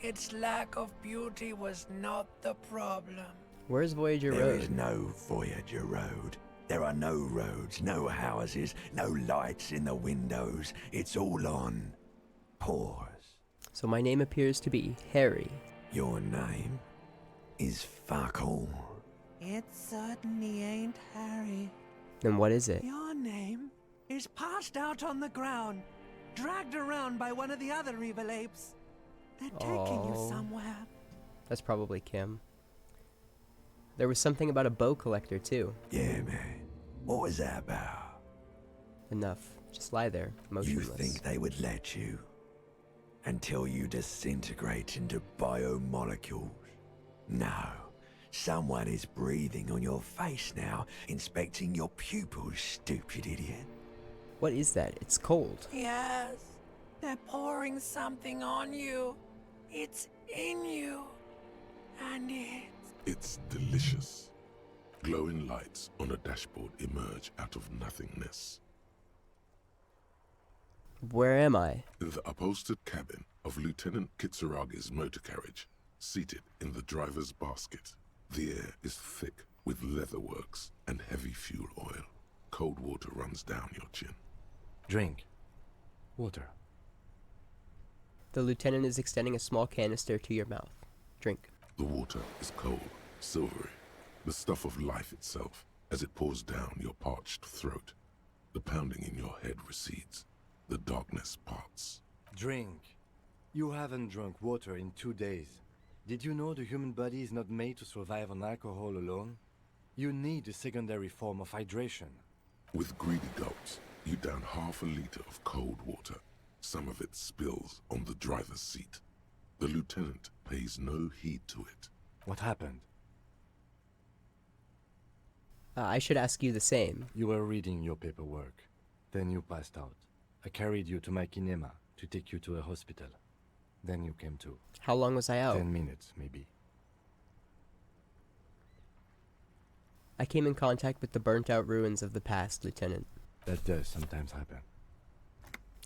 [SPEAKER 13] Its lack of beauty was not the problem.
[SPEAKER 1] Where's Voyager Road?
[SPEAKER 12] There is no Voyager Road. There are no roads, no houses, no lights in the windows. It's all on pause.
[SPEAKER 1] So my name appears to be Harry.
[SPEAKER 12] Your name is fuck all.
[SPEAKER 13] It certainly ain't Harry.
[SPEAKER 1] Then what is it?
[SPEAKER 13] Your name is passed out on the ground, dragged around by one of the other evil apes. They're taking you somewhere.
[SPEAKER 1] That's probably Kim. There was something about a bow collector too.
[SPEAKER 12] Yeah, man. What was that about?
[SPEAKER 1] Enough. Just lie there, motionless.
[SPEAKER 12] You think they would let you? Until you disintegrate into biomolecules? No. Someone is breathing on your face now, inspecting your pupils, stupid idiot.
[SPEAKER 1] What is that? It's cold.
[SPEAKER 13] Yes. They're pouring something on you. It's in you. And
[SPEAKER 2] It's delicious. Glowing lights on a dashboard emerge out of nothingness.
[SPEAKER 1] Where am I?
[SPEAKER 2] In the upholstered cabin of Lieutenant Kitsuragi's motor carriage, seated in the driver's basket. The air is thick with leatherworks and heavy fuel oil. Cold water runs down your chin.
[SPEAKER 6] Drink. Water.
[SPEAKER 1] The lieutenant is extending a small canister to your mouth. Drink.
[SPEAKER 2] The water is cold, silvery, the stuff of life itself, as it pours down your parched throat. The pounding in your head recedes. The darkness parts.
[SPEAKER 6] Drink. You haven't drunk water in 2 days. Did you know the human body is not made to survive on alcohol alone? You need a secondary form of hydration.
[SPEAKER 2] With greedy gulps, you down half a liter of cold water. Some of it spills on the driver's seat. The lieutenant pays no heed to it.
[SPEAKER 6] What happened?
[SPEAKER 1] I should ask you the same.
[SPEAKER 6] You were reading your paperwork. Then you passed out. I carried you to my kinema to take you to a hospital. Then you came to.
[SPEAKER 1] How long was I out?
[SPEAKER 6] 10 minutes, maybe.
[SPEAKER 1] I came in contact with the burnt-out ruins of the past, Lieutenant.
[SPEAKER 6] That does sometimes happen.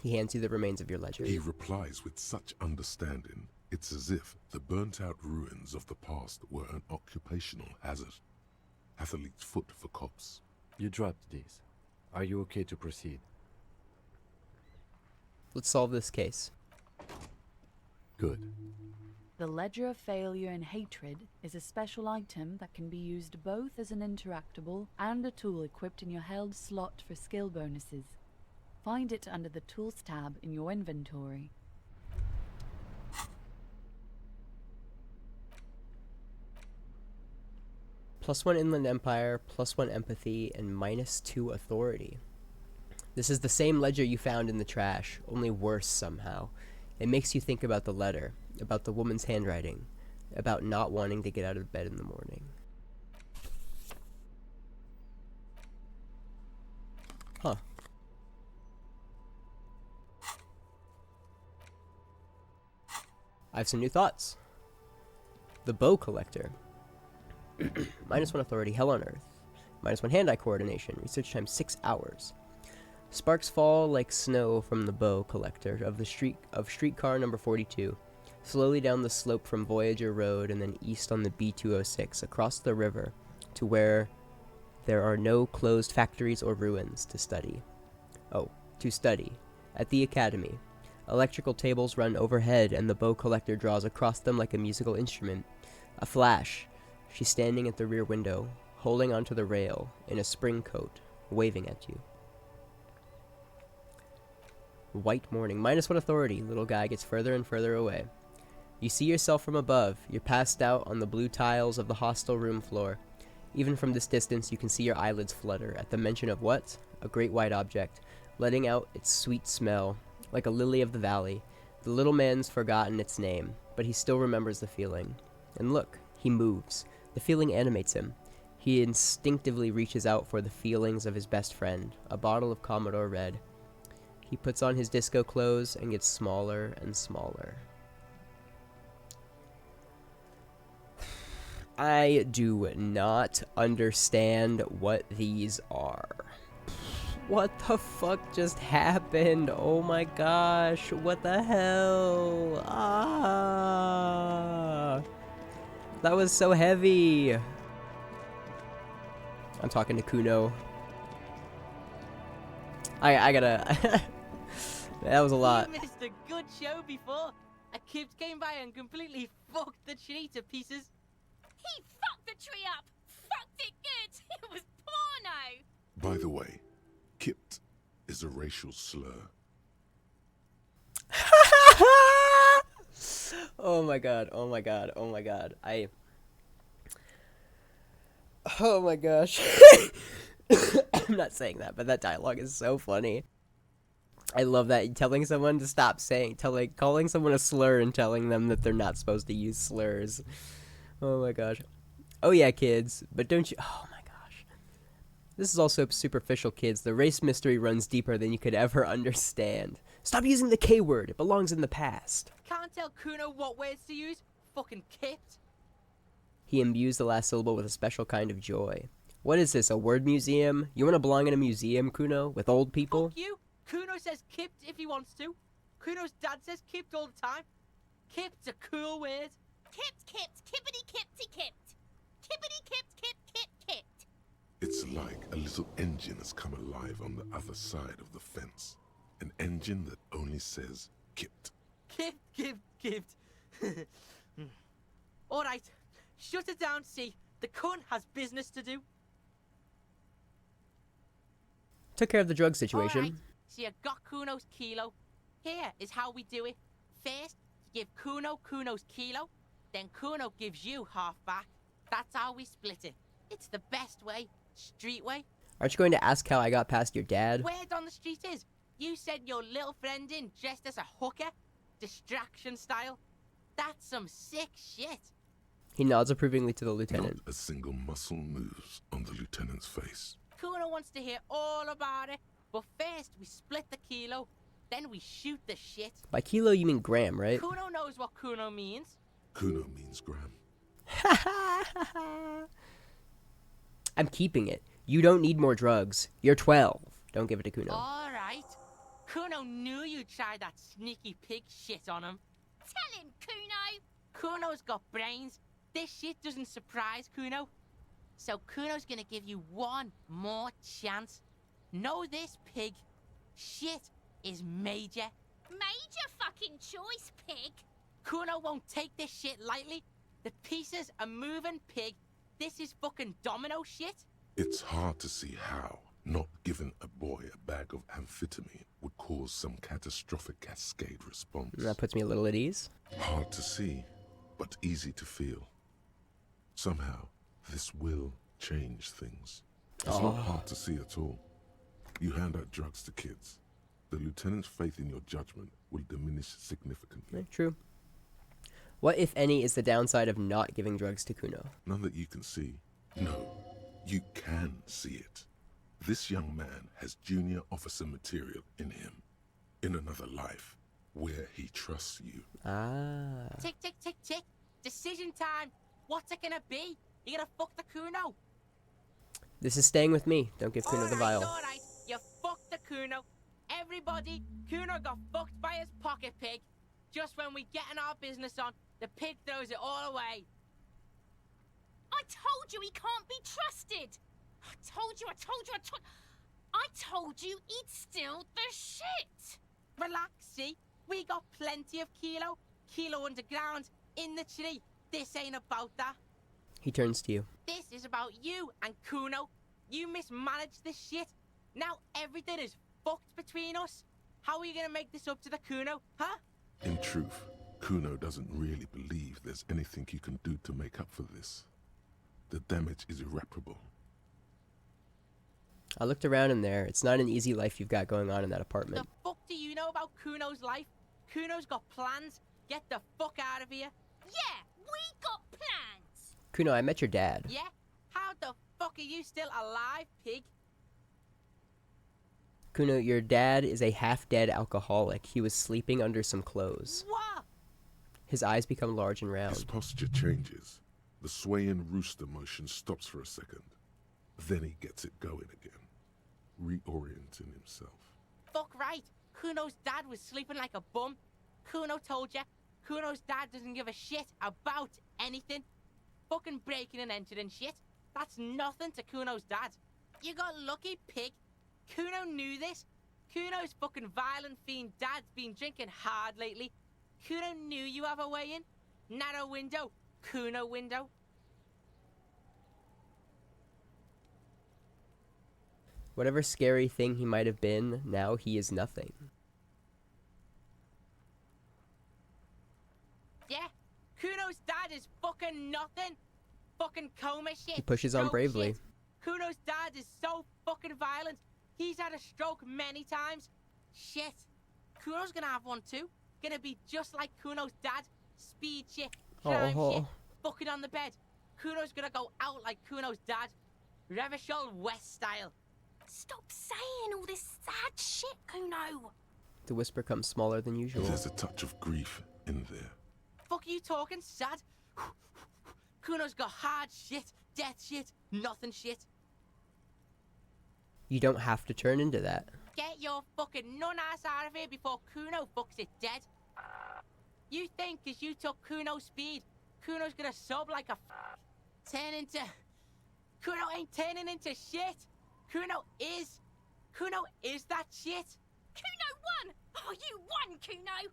[SPEAKER 1] He hands you the remains of your ledger.
[SPEAKER 2] He replies with such understanding, it's as if the burnt-out ruins of the past were an occupational hazard. Athlete's foot for cops.
[SPEAKER 6] You dropped these. Are you okay to proceed?
[SPEAKER 1] Let's solve this case.
[SPEAKER 6] Good.
[SPEAKER 5] The Ledger of Failure and Hatred is a special item that can be used both as an interactable and a tool equipped in your held slot for skill bonuses. Find it under the Tools tab in your inventory.
[SPEAKER 1] +1 Inland Empire, +1 Empathy, and -2 Authority. This is the same ledger you found in the trash, only worse somehow. It makes you think about the letter, about the woman's handwriting, about not wanting to get out of bed in the morning. Huh. I have some new thoughts. The bow collector. -1 authority, hell on earth. -1 hand-eye coordination, research time 6 hours. Sparks fall like snow from the bow collector of streetcar number 42, slowly down the slope from Voyager Road and then east on the B206 across the river to where there are no closed factories or ruins to study. At the academy. Electrical tables run overhead and the bow collector draws across them like a musical instrument. A flash. She's standing at the rear window, holding onto the rail in a spring coat, waving at you. White morning. -1 authority. Little guy gets further and further away. You see yourself from above. You're passed out on the blue tiles of the hostel room floor. Even from this distance, you can see your eyelids flutter at the mention of what? A great white object, letting out its sweet smell, like a lily of the valley. The little man's forgotten its name, but he still remembers the feeling. And look, he moves. The feeling animates him. He instinctively reaches out for the feelings of his best friend, a bottle of Commodore Red. He puts on his disco clothes and gets smaller and smaller. I do not understand what these are. What the fuck just happened? Oh my gosh, what the hell? Ah! That was so heavy. I'm talking to Kuno. I gotta... That was a lot.
[SPEAKER 14] You missed a good show before. A kid came by and completely fucked the tree to pieces.
[SPEAKER 15] He fucked the tree up! Fucked it good! It was porno!
[SPEAKER 2] By the way, kipped is a racial slur.
[SPEAKER 1] Oh my god, oh my god, oh my god. Oh my gosh. I'm not saying that, but that dialogue is so funny. I love that. Telling someone to stop calling someone a slur and telling them that they're not supposed to use slurs. Oh my gosh. Oh yeah, kids, but don't you... Oh my gosh. This is also superficial, kids. The race mystery runs deeper than you could ever understand. Stop using the K word. It belongs in the past.
[SPEAKER 14] Can't tell Kuno what words to use. Fucking kipped.
[SPEAKER 1] He imbues the last syllable with a special kind of joy. What is this, a word museum? You want to belong in a museum, Kuno, with old people?
[SPEAKER 14] Fuck you. Kuno says kipped if he wants to. Kuno's dad says kipped all the time. Kipped's a cool word.
[SPEAKER 15] Kipped, kippity, kippty, kipped. Kippity, kipped, kipped.
[SPEAKER 2] It's like a little engine has come alive on the other side of the fence. An engine that only says kipped.
[SPEAKER 14] Kipped. Alright, shut it down, see. The cunt has business to do.
[SPEAKER 1] Took care of the drug situation.
[SPEAKER 14] Alright, so you got Kuno's kilo. Here is how we do it. First, you give Kuno Kuno's kilo. Then Kuno gives you half back. That's how we split it. It's the best way. Street way.
[SPEAKER 1] Aren't you going to ask how I got past your dad?
[SPEAKER 14] Word on the street is, you sent your little friend in dressed as a hooker. Distraction style. That's some sick shit.
[SPEAKER 1] He nods approvingly to the lieutenant.
[SPEAKER 2] Not a single muscle moves on the lieutenant's face.
[SPEAKER 14] Kuno wants to hear all about it. But first, we split the kilo. Then we shoot the shit.
[SPEAKER 1] By kilo, you mean gram, right?
[SPEAKER 14] Kuno knows what Kuno means.
[SPEAKER 2] Kuno means gram.
[SPEAKER 1] I'm keeping it. You don't need more drugs. You're 12. Don't give it to Kuno.
[SPEAKER 14] Alright. Kuno knew you'd try that sneaky pig shit on him.
[SPEAKER 15] Tell him, Kuno!
[SPEAKER 14] Kuno's got brains. This shit doesn't surprise Kuno. So Kuno's gonna give you one more chance. Know this, pig. Shit is major.
[SPEAKER 15] Major fucking choice, pig.
[SPEAKER 14] Kuno won't take this shit lightly. The pieces are moving, pig. This is fucking domino shit.
[SPEAKER 2] It's hard to see how not giving a boy a bag of amphetamine would cause some catastrophic cascade response.
[SPEAKER 1] That puts me a little at ease.
[SPEAKER 2] Hard to see, but easy to feel. Somehow, this will change things. It's not hard to see at all. You hand out drugs to kids. The lieutenant's faith in your judgment will diminish significantly.
[SPEAKER 1] True. What, if any, is the downside of not giving drugs to Kuno?
[SPEAKER 2] None that you can see. No, you can see it. This young man has junior officer material in him. In another life, where he trusts you.
[SPEAKER 1] Ah.
[SPEAKER 14] Tick, tick, tick, tick. Decision time. What's it gonna be? You gonna fuck the Kuno?
[SPEAKER 1] This is staying with me. Don't give Kuno the vial.
[SPEAKER 14] Alright. You fucked the Kuno. Everybody, Kuno got fucked by his pocket pig. Just when we getting our business on, the pig throws it all away.
[SPEAKER 15] I told you he can't be trusted. I told you. I told you he'd steal the shit.
[SPEAKER 14] Relax, see? We got plenty of Kilo. Kilo underground, in the tree. This ain't about that.
[SPEAKER 1] He turns to you.
[SPEAKER 14] This is about you and Kuno. You mismanaged this shit. Now everything is fucked between us. How are you gonna make this up to the Kuno, huh?
[SPEAKER 2] In truth, Kuno doesn't really believe there's anything you can do to make up for this. The damage is irreparable.
[SPEAKER 1] I looked around in there. It's not an easy life you've got going on in that apartment.
[SPEAKER 14] The fuck do you know about Kuno's life? Kuno's got plans. Get the fuck out of here.
[SPEAKER 15] Yeah, we got plans.
[SPEAKER 1] Kuno, I met your dad.
[SPEAKER 14] Yeah? How the fuck are you still alive, pig?
[SPEAKER 1] Kuno, your dad is a half-dead alcoholic. He was sleeping under some clothes.
[SPEAKER 14] What?
[SPEAKER 1] His eyes become large and round.
[SPEAKER 2] His posture changes. The swaying rooster motion stops for a second. Then he gets it going again, reorienting himself.
[SPEAKER 14] Fuck right. Kuno's dad was sleeping like a bum. Kuno told ya. Kuno's dad doesn't give a shit about anything. Fucking breaking and entering shit. That's nothing to Kuno's dad. You got lucky, pig. Kuno knew this. Kuno's fucking violent fiend dad's been drinking hard lately. Kuno knew you have a way in. Narrow window. Kuno window.
[SPEAKER 1] Whatever scary thing he might have been, now he is nothing.
[SPEAKER 14] Yeah, Kuno's dad is fucking nothing. Fucking coma shit.
[SPEAKER 1] He pushes on
[SPEAKER 14] stroke
[SPEAKER 1] bravely.
[SPEAKER 14] shit. Kuno's dad is so fucking violent. He's had a stroke many times. Shit. Kuno's gonna have one too. Gonna be just like Kuno's dad. Speed shit, crime shit, fucking on the bed. Kuno's gonna go out like Kuno's dad. Revachol West style.
[SPEAKER 15] Stop saying all this sad shit, Kuno.
[SPEAKER 1] The whisper comes smaller than usual.
[SPEAKER 2] There's a touch of grief in there.
[SPEAKER 14] Fuck are you talking, sad? Kuno's got hard shit, death shit, nothing shit.
[SPEAKER 1] You don't have to turn into that.
[SPEAKER 14] Get your fucking nun-ass out of here before Kuno fucks it dead. You think cause you took Kuno's speed, Kuno's gonna sub like a turn into... Kuno ain't turning into shit. Kuno is that shit.
[SPEAKER 15] Kuno won! Oh, you won, Kuno!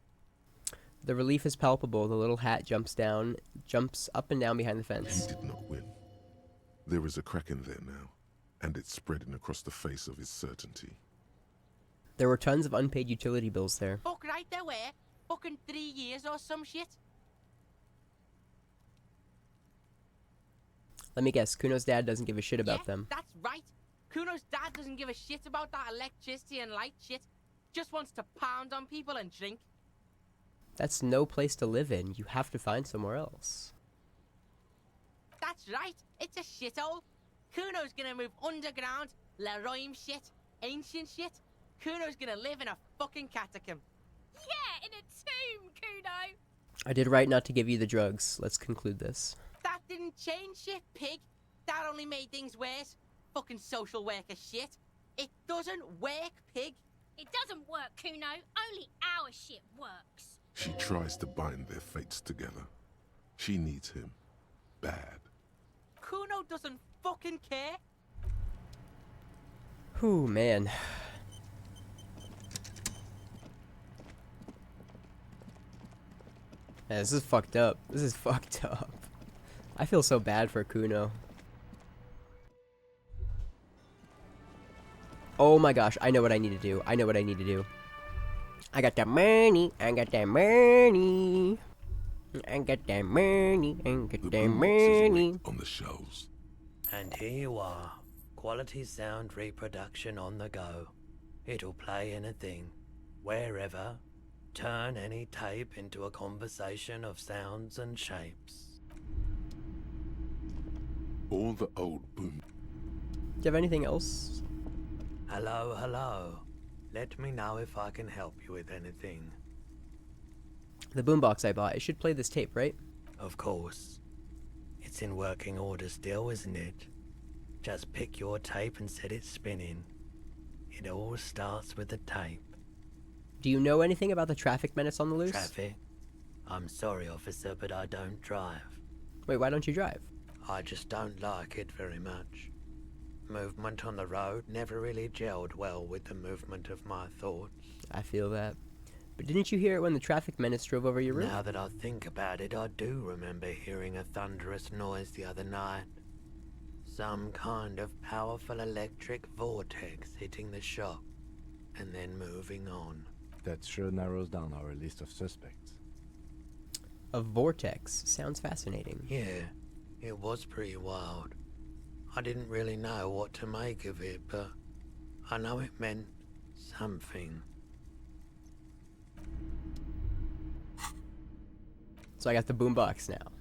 [SPEAKER 1] The relief is palpable. The little hat jumps up and down behind the fence.
[SPEAKER 2] He did not win. There is a crack in there now, and it's spreading across the face of his certainty.
[SPEAKER 1] There were tons of unpaid utility bills there.
[SPEAKER 14] Fuck right there were. Fucking 3 years or some shit.
[SPEAKER 1] Let me guess, Kuno's dad doesn't give a shit about them.
[SPEAKER 14] That's right. Kuno's dad doesn't give a shit about that electricity and light shit. Just wants to pound on people and drink.
[SPEAKER 1] That's no place to live in. You have to find somewhere else.
[SPEAKER 14] That's right. It's a shithole. Kuno's gonna move underground. Leroy shit. Ancient shit. Kuno's gonna live in a fucking catacomb.
[SPEAKER 15] Yeah, in a tomb, Kuno.
[SPEAKER 1] I did right not to give you the drugs. Let's conclude this.
[SPEAKER 14] That didn't change shit, pig. That only made things worse. Fucking social worker shit. It doesn't work, pig.
[SPEAKER 15] It doesn't work, Kuno. Only our shit works.
[SPEAKER 2] She tries to bind their fates together. She needs him. Bad.
[SPEAKER 14] Kuno doesn't fucking care.
[SPEAKER 1] Whew, man. Man, this is fucked up. This is fucked up. I feel so bad for Kuno. Oh my gosh, I know what I need to do. I know what I need to do. I got that money. I got that money. I got that money. I got that money.
[SPEAKER 2] On the shelves.
[SPEAKER 16] And here you are. Quality sound reproduction on the go. It'll play anything, wherever. Turn any tape into a conversation of sounds and shapes.
[SPEAKER 2] All the old boom.
[SPEAKER 1] Do you have anything else?
[SPEAKER 16] Hello, hello. Let me know if I can help you with anything.
[SPEAKER 1] The boombox I bought, it should play this tape, right?
[SPEAKER 16] Of course. It's in working order still, isn't it? Just pick your tape and set it spinning. It all starts with the tape.
[SPEAKER 1] Do you know anything about the traffic menace on the loose?
[SPEAKER 16] Traffic? I'm sorry, officer, but I don't drive.
[SPEAKER 1] Wait, why don't you drive?
[SPEAKER 16] I just don't like it very much. Movement on the road never really gelled well with the movement of my thoughts.
[SPEAKER 1] I feel that. But didn't you hear it when the traffic menace drove over your roof?
[SPEAKER 16] Now that I think about it, I do remember hearing a thunderous noise the other night. Some kind of powerful electric vortex hitting the shop, and then moving on.
[SPEAKER 6] That sure narrows down our list of suspects.
[SPEAKER 1] A vortex. Sounds fascinating.
[SPEAKER 16] Yeah, it was pretty wild. I didn't really know what to make of it, but I know it meant something.
[SPEAKER 1] So I got the boombox now.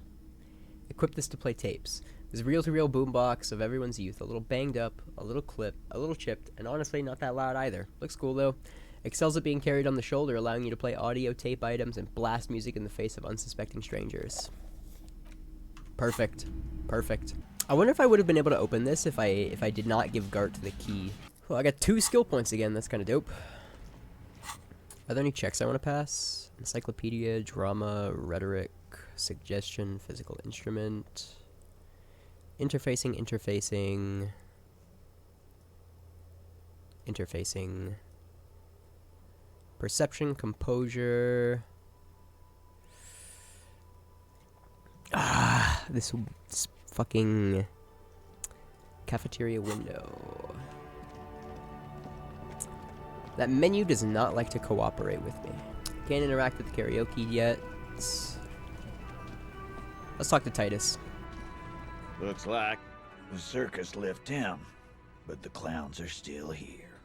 [SPEAKER 1] Equip this to play tapes. This reel-to-reel boombox of everyone's youth. A little banged up, a little clipped, a little chipped, and honestly not that loud either. Looks cool though. Excels at being carried on the shoulder, allowing you to play audio tape items and blast music in the face of unsuspecting strangers. Perfect. Perfect. I wonder if I would have been able to open this if I did not give Gart the key. Well, I got 2 skill points again. That's kind of dope. Are there any checks I want to pass? Encyclopedia, drama, rhetoric, suggestion, physical instrument, interfacing, perception, composure. This fucking cafeteria window. That menu does not like to cooperate with me. Can't interact with the karaoke yet. Let's talk to Titus.
[SPEAKER 4] Looks like the circus left town, but the clowns are still here.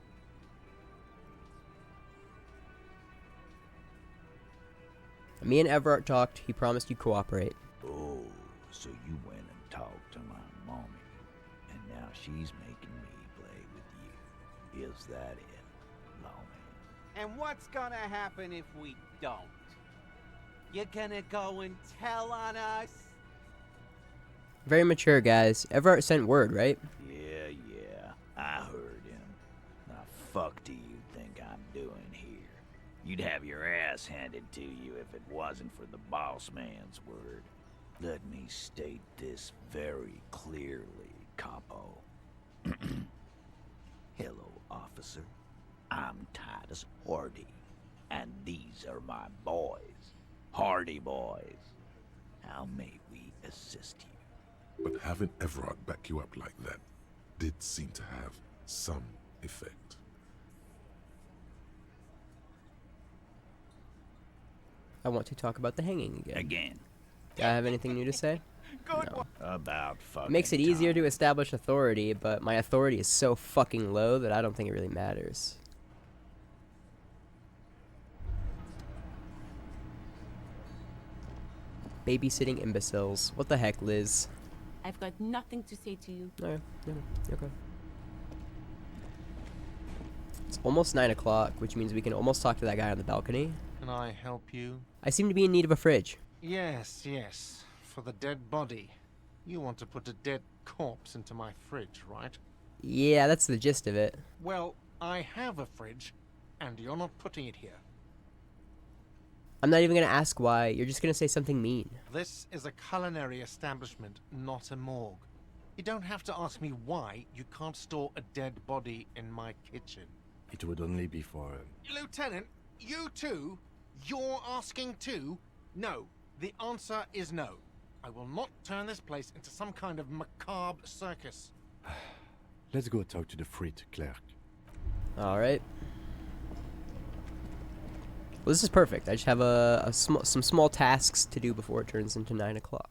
[SPEAKER 1] Me and Everett talked. He promised you'd cooperate.
[SPEAKER 4] Oh, so you went and talked to my mommy, and now she's making me play with you. Is that it, Lawman?
[SPEAKER 7] And what's gonna happen if we don't? You're gonna go and tell on us?
[SPEAKER 1] Very mature, guys. Everett sent word, right?
[SPEAKER 4] Yeah, I heard him. Now, fuck do you think I'm doing here? You'd have your ass handed to you if it wasn't for the boss man's word. Let me state this very clearly, Capo. Hello, officer. I'm Titus Hardy, and these are my boys. Hardy boys. How may we assist you?
[SPEAKER 2] But having Everard back you up like that did seem to have some effect.
[SPEAKER 1] I want to talk about the hanging again.
[SPEAKER 4] Again.
[SPEAKER 1] Do I have anything new to say?
[SPEAKER 4] No. About fucking
[SPEAKER 1] Makes it easier
[SPEAKER 4] time.
[SPEAKER 1] to establish authority, but my authority is so fucking low that I don't think it really matters. Babysitting imbeciles. What the heck, Liz?
[SPEAKER 3] I've got nothing to say to you.
[SPEAKER 1] Okay. It's almost 9 o'clock, which means we can almost talk to that guy on the balcony.
[SPEAKER 10] Can I help you?
[SPEAKER 1] I seem to be in need of a fridge.
[SPEAKER 10] Yes. For the dead body. You want to put a dead corpse into my fridge, right?
[SPEAKER 1] Yeah, that's the gist of it.
[SPEAKER 10] Well, I have a fridge, and you're not putting it here.
[SPEAKER 1] I'm not even gonna ask why. You're just gonna say something mean.
[SPEAKER 10] This is a culinary establishment, not a morgue. You don't have to ask me why you can't store a dead body in my kitchen.
[SPEAKER 6] It would only be for...
[SPEAKER 10] Lieutenant, you too? You're asking too? No. The answer is no. I will not turn this place into some kind of macabre circus.
[SPEAKER 6] Let's go talk to the freight clerk.
[SPEAKER 1] Alright. Well, this is perfect. I just have some small tasks to do before it turns into 9 o'clock.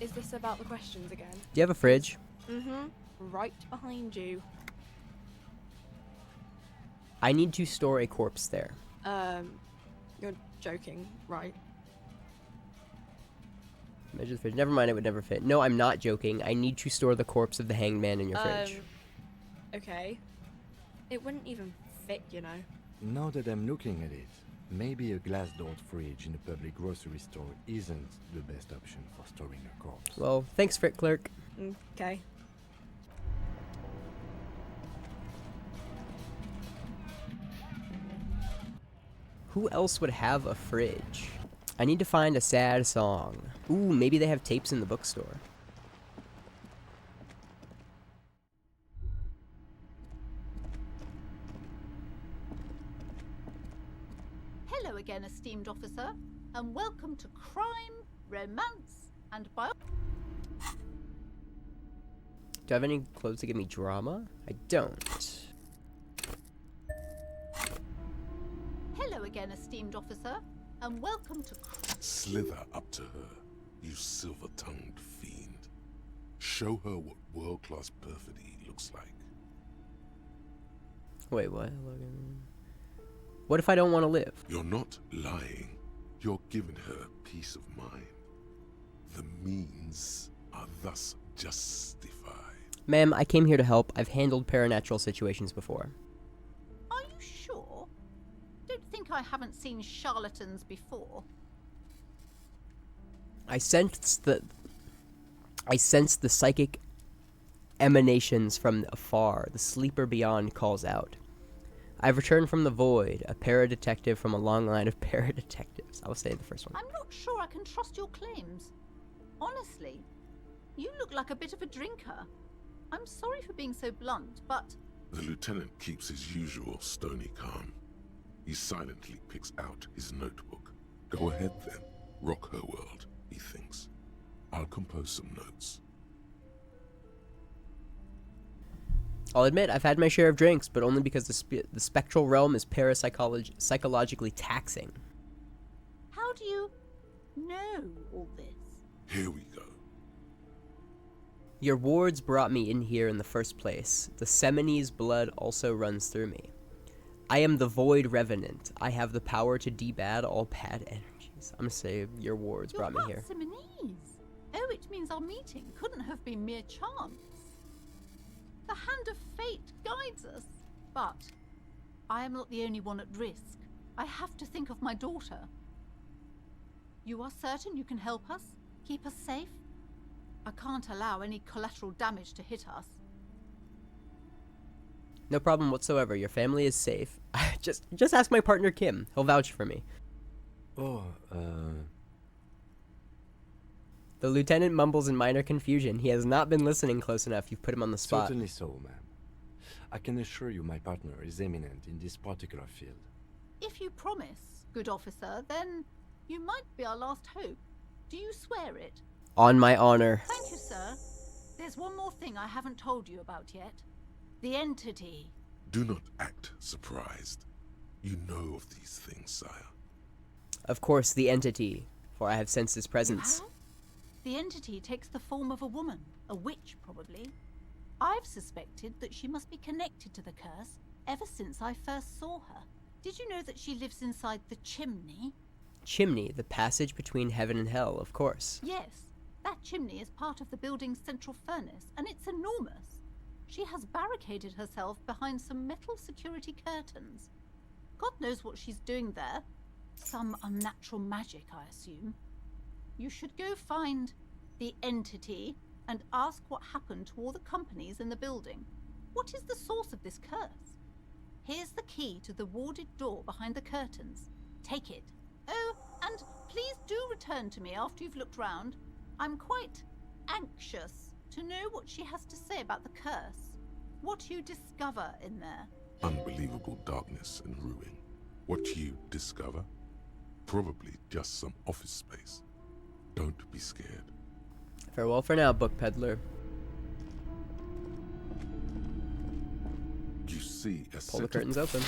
[SPEAKER 17] Is this about the questions again?
[SPEAKER 1] Do you have a fridge?
[SPEAKER 17] Mm-hmm. Right behind you.
[SPEAKER 1] I need to store a corpse there.
[SPEAKER 17] You're joking, right?
[SPEAKER 1] Measure the fridge. Never mind, it would never fit. No, I'm not joking. I need to store the corpse of the hanged man in your fridge.
[SPEAKER 17] Okay. It wouldn't even fit, you know.
[SPEAKER 6] Now that I'm looking at it, Maybe a glass-doored fridge in a public grocery store isn't the best option for storing a corpse.
[SPEAKER 1] Well, thanks, Frick Clerk.
[SPEAKER 17] Okay.
[SPEAKER 1] Who else would have a fridge? I need to find a sad song. Ooh, maybe they have tapes in the bookstore.
[SPEAKER 5] Hello again, esteemed officer, and welcome to Crime, Romance, and Bio...
[SPEAKER 1] Do I have any clothes to give me drama? I don't.
[SPEAKER 5] Hello again, esteemed officer, and welcome to...
[SPEAKER 2] Slither up to her, you silver-tongued fiend. Show her what world-class perfidy looks like.
[SPEAKER 1] Wait, what? Logan? What if I don't want to live?
[SPEAKER 2] You're not lying. You're giving her peace of mind. The means are thus justified.
[SPEAKER 1] Ma'am, I came here to help. I've handled paranatural situations before.
[SPEAKER 5] Are you sure? Don't think I haven't seen charlatans before.
[SPEAKER 1] I sensed the psychic emanations from afar. The sleeper beyond calls out. I've returned from the void, a para-detective from a long line of para-detectives. I will say the first one.
[SPEAKER 5] I'm not sure I can trust your claims. Honestly, you look like a bit of a drinker. I'm sorry for being so blunt, but...
[SPEAKER 2] The lieutenant keeps his usual stony calm. He silently picks out his notebook. Go ahead then. Rock her world, he thinks. I'll compose some notes.
[SPEAKER 1] I'll admit, I've had my share of drinks, but only because the spectral realm is psychologically taxing.
[SPEAKER 5] How do you know all this?
[SPEAKER 2] Here we go.
[SPEAKER 1] Your wards brought me in here in the first place. The Semini's blood also runs through me. I am the Void Revenant. I have the power to debad all bad energies. I'm gonna say your wards brought me here.
[SPEAKER 5] Simonese. Oh, it means our meeting couldn't have been mere chance. The hand of fate guides us. But I am not the only one at risk. I have to think of my daughter. You are certain you can help us? Keep us safe? I can't allow any collateral damage to hit us.
[SPEAKER 1] No problem whatsoever. Your family is safe. just ask my partner Kim. He'll vouch for me.
[SPEAKER 6] Oh,
[SPEAKER 1] The lieutenant mumbles in minor confusion. He has not been listening close enough. You've put him on the spot.
[SPEAKER 6] Certainly so, ma'am. I can assure you my partner is eminent in this particular field.
[SPEAKER 5] If you promise, good officer, then you might be our last hope. Do you swear it?
[SPEAKER 1] On my honor.
[SPEAKER 5] Thank you, sir. There's one more thing I haven't told you about yet. The entity.
[SPEAKER 2] Do not act surprised. You know of these things, sire.
[SPEAKER 1] Of course, the entity, for I have sensed his presence.
[SPEAKER 5] How? The entity takes the form of a woman, a witch probably. I've suspected that she must be connected to the curse ever since I first saw her. Did you know that she lives inside the chimney?
[SPEAKER 1] Chimney, the passage between heaven and hell, of course.
[SPEAKER 5] Yes, that chimney is part of the building's central furnace, and it's enormous. She has barricaded herself behind some metal security curtains. God knows what she's doing there. Some unnatural magic, I assume. You should go find the entity and ask what happened to all the companies in the building. What is the source of this curse? Here's the key to the warded door behind the curtains. Take it. Oh, and please do return to me after you've looked round. I'm quite anxious to know what she has to say about the curse. What you discover in there.
[SPEAKER 2] Unbelievable darkness and ruin. What you discover? Probably just some office space. Don't be scared.
[SPEAKER 1] Farewell for now, book peddler.
[SPEAKER 2] You see a
[SPEAKER 1] Pull the curtains open.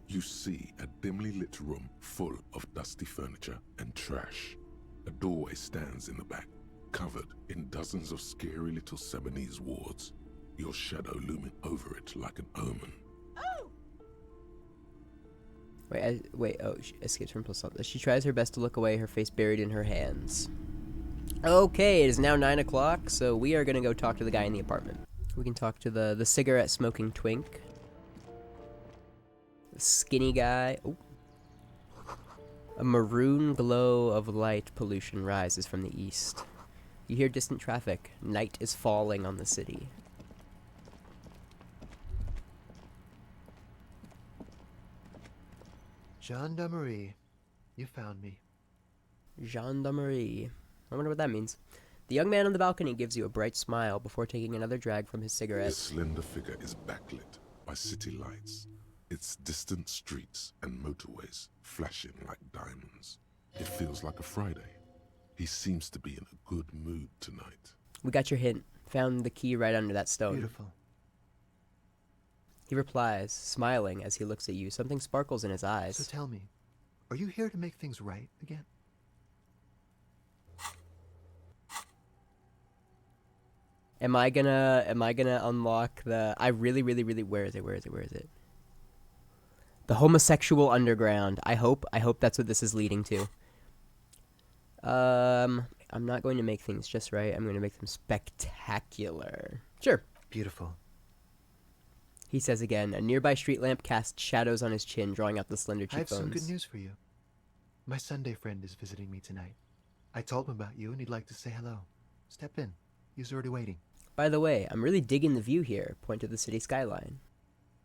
[SPEAKER 2] You see a dimly lit room full of dusty furniture and trash. A doorway stands in the back, covered in dozens of scary little Seminese wards, your shadow looming over it like an omen.
[SPEAKER 1] Wait, oh, she escapes from Placenta. She tries her best to look away, her face buried in her hands. Okay, it is now 9 o'clock, so we are going to go talk to the guy in the apartment. We can talk to the cigarette-smoking twink. The skinny guy. Oh, A maroon glow of light pollution rises from the east. You hear distant traffic. Night is falling on the city.
[SPEAKER 6] Gendarmerie. You found me.
[SPEAKER 1] Gendarmerie. I wonder what that means. The young man on the balcony gives you a bright smile before taking another drag from his cigarette.
[SPEAKER 2] His slender figure is backlit by city lights, its distant streets and motorways flashing like diamonds. It feels like a Friday. He seems to be in a good mood tonight.
[SPEAKER 1] We got your hint. Found the key right under that stone.
[SPEAKER 6] Beautiful.
[SPEAKER 1] He replies, smiling as he looks at you. Something sparkles in his eyes.
[SPEAKER 6] So tell me, are you here to make things right again?
[SPEAKER 1] Am I gonna unlock the... I really, where is it? The homosexual underground. I hope that's what this is leading to. I'm not going to make things just right. I'm going to make them spectacular. Sure.
[SPEAKER 6] Beautiful.
[SPEAKER 1] He says again. A nearby street lamp casts shadows on his chin, drawing out the slender cheekbones.
[SPEAKER 6] I have some good news for you. My Sunday friend is visiting me tonight. I told him about you and he'd like to say hello. Step in. He's already waiting.
[SPEAKER 1] By the way, I'm really digging the view here. Point to the city skyline.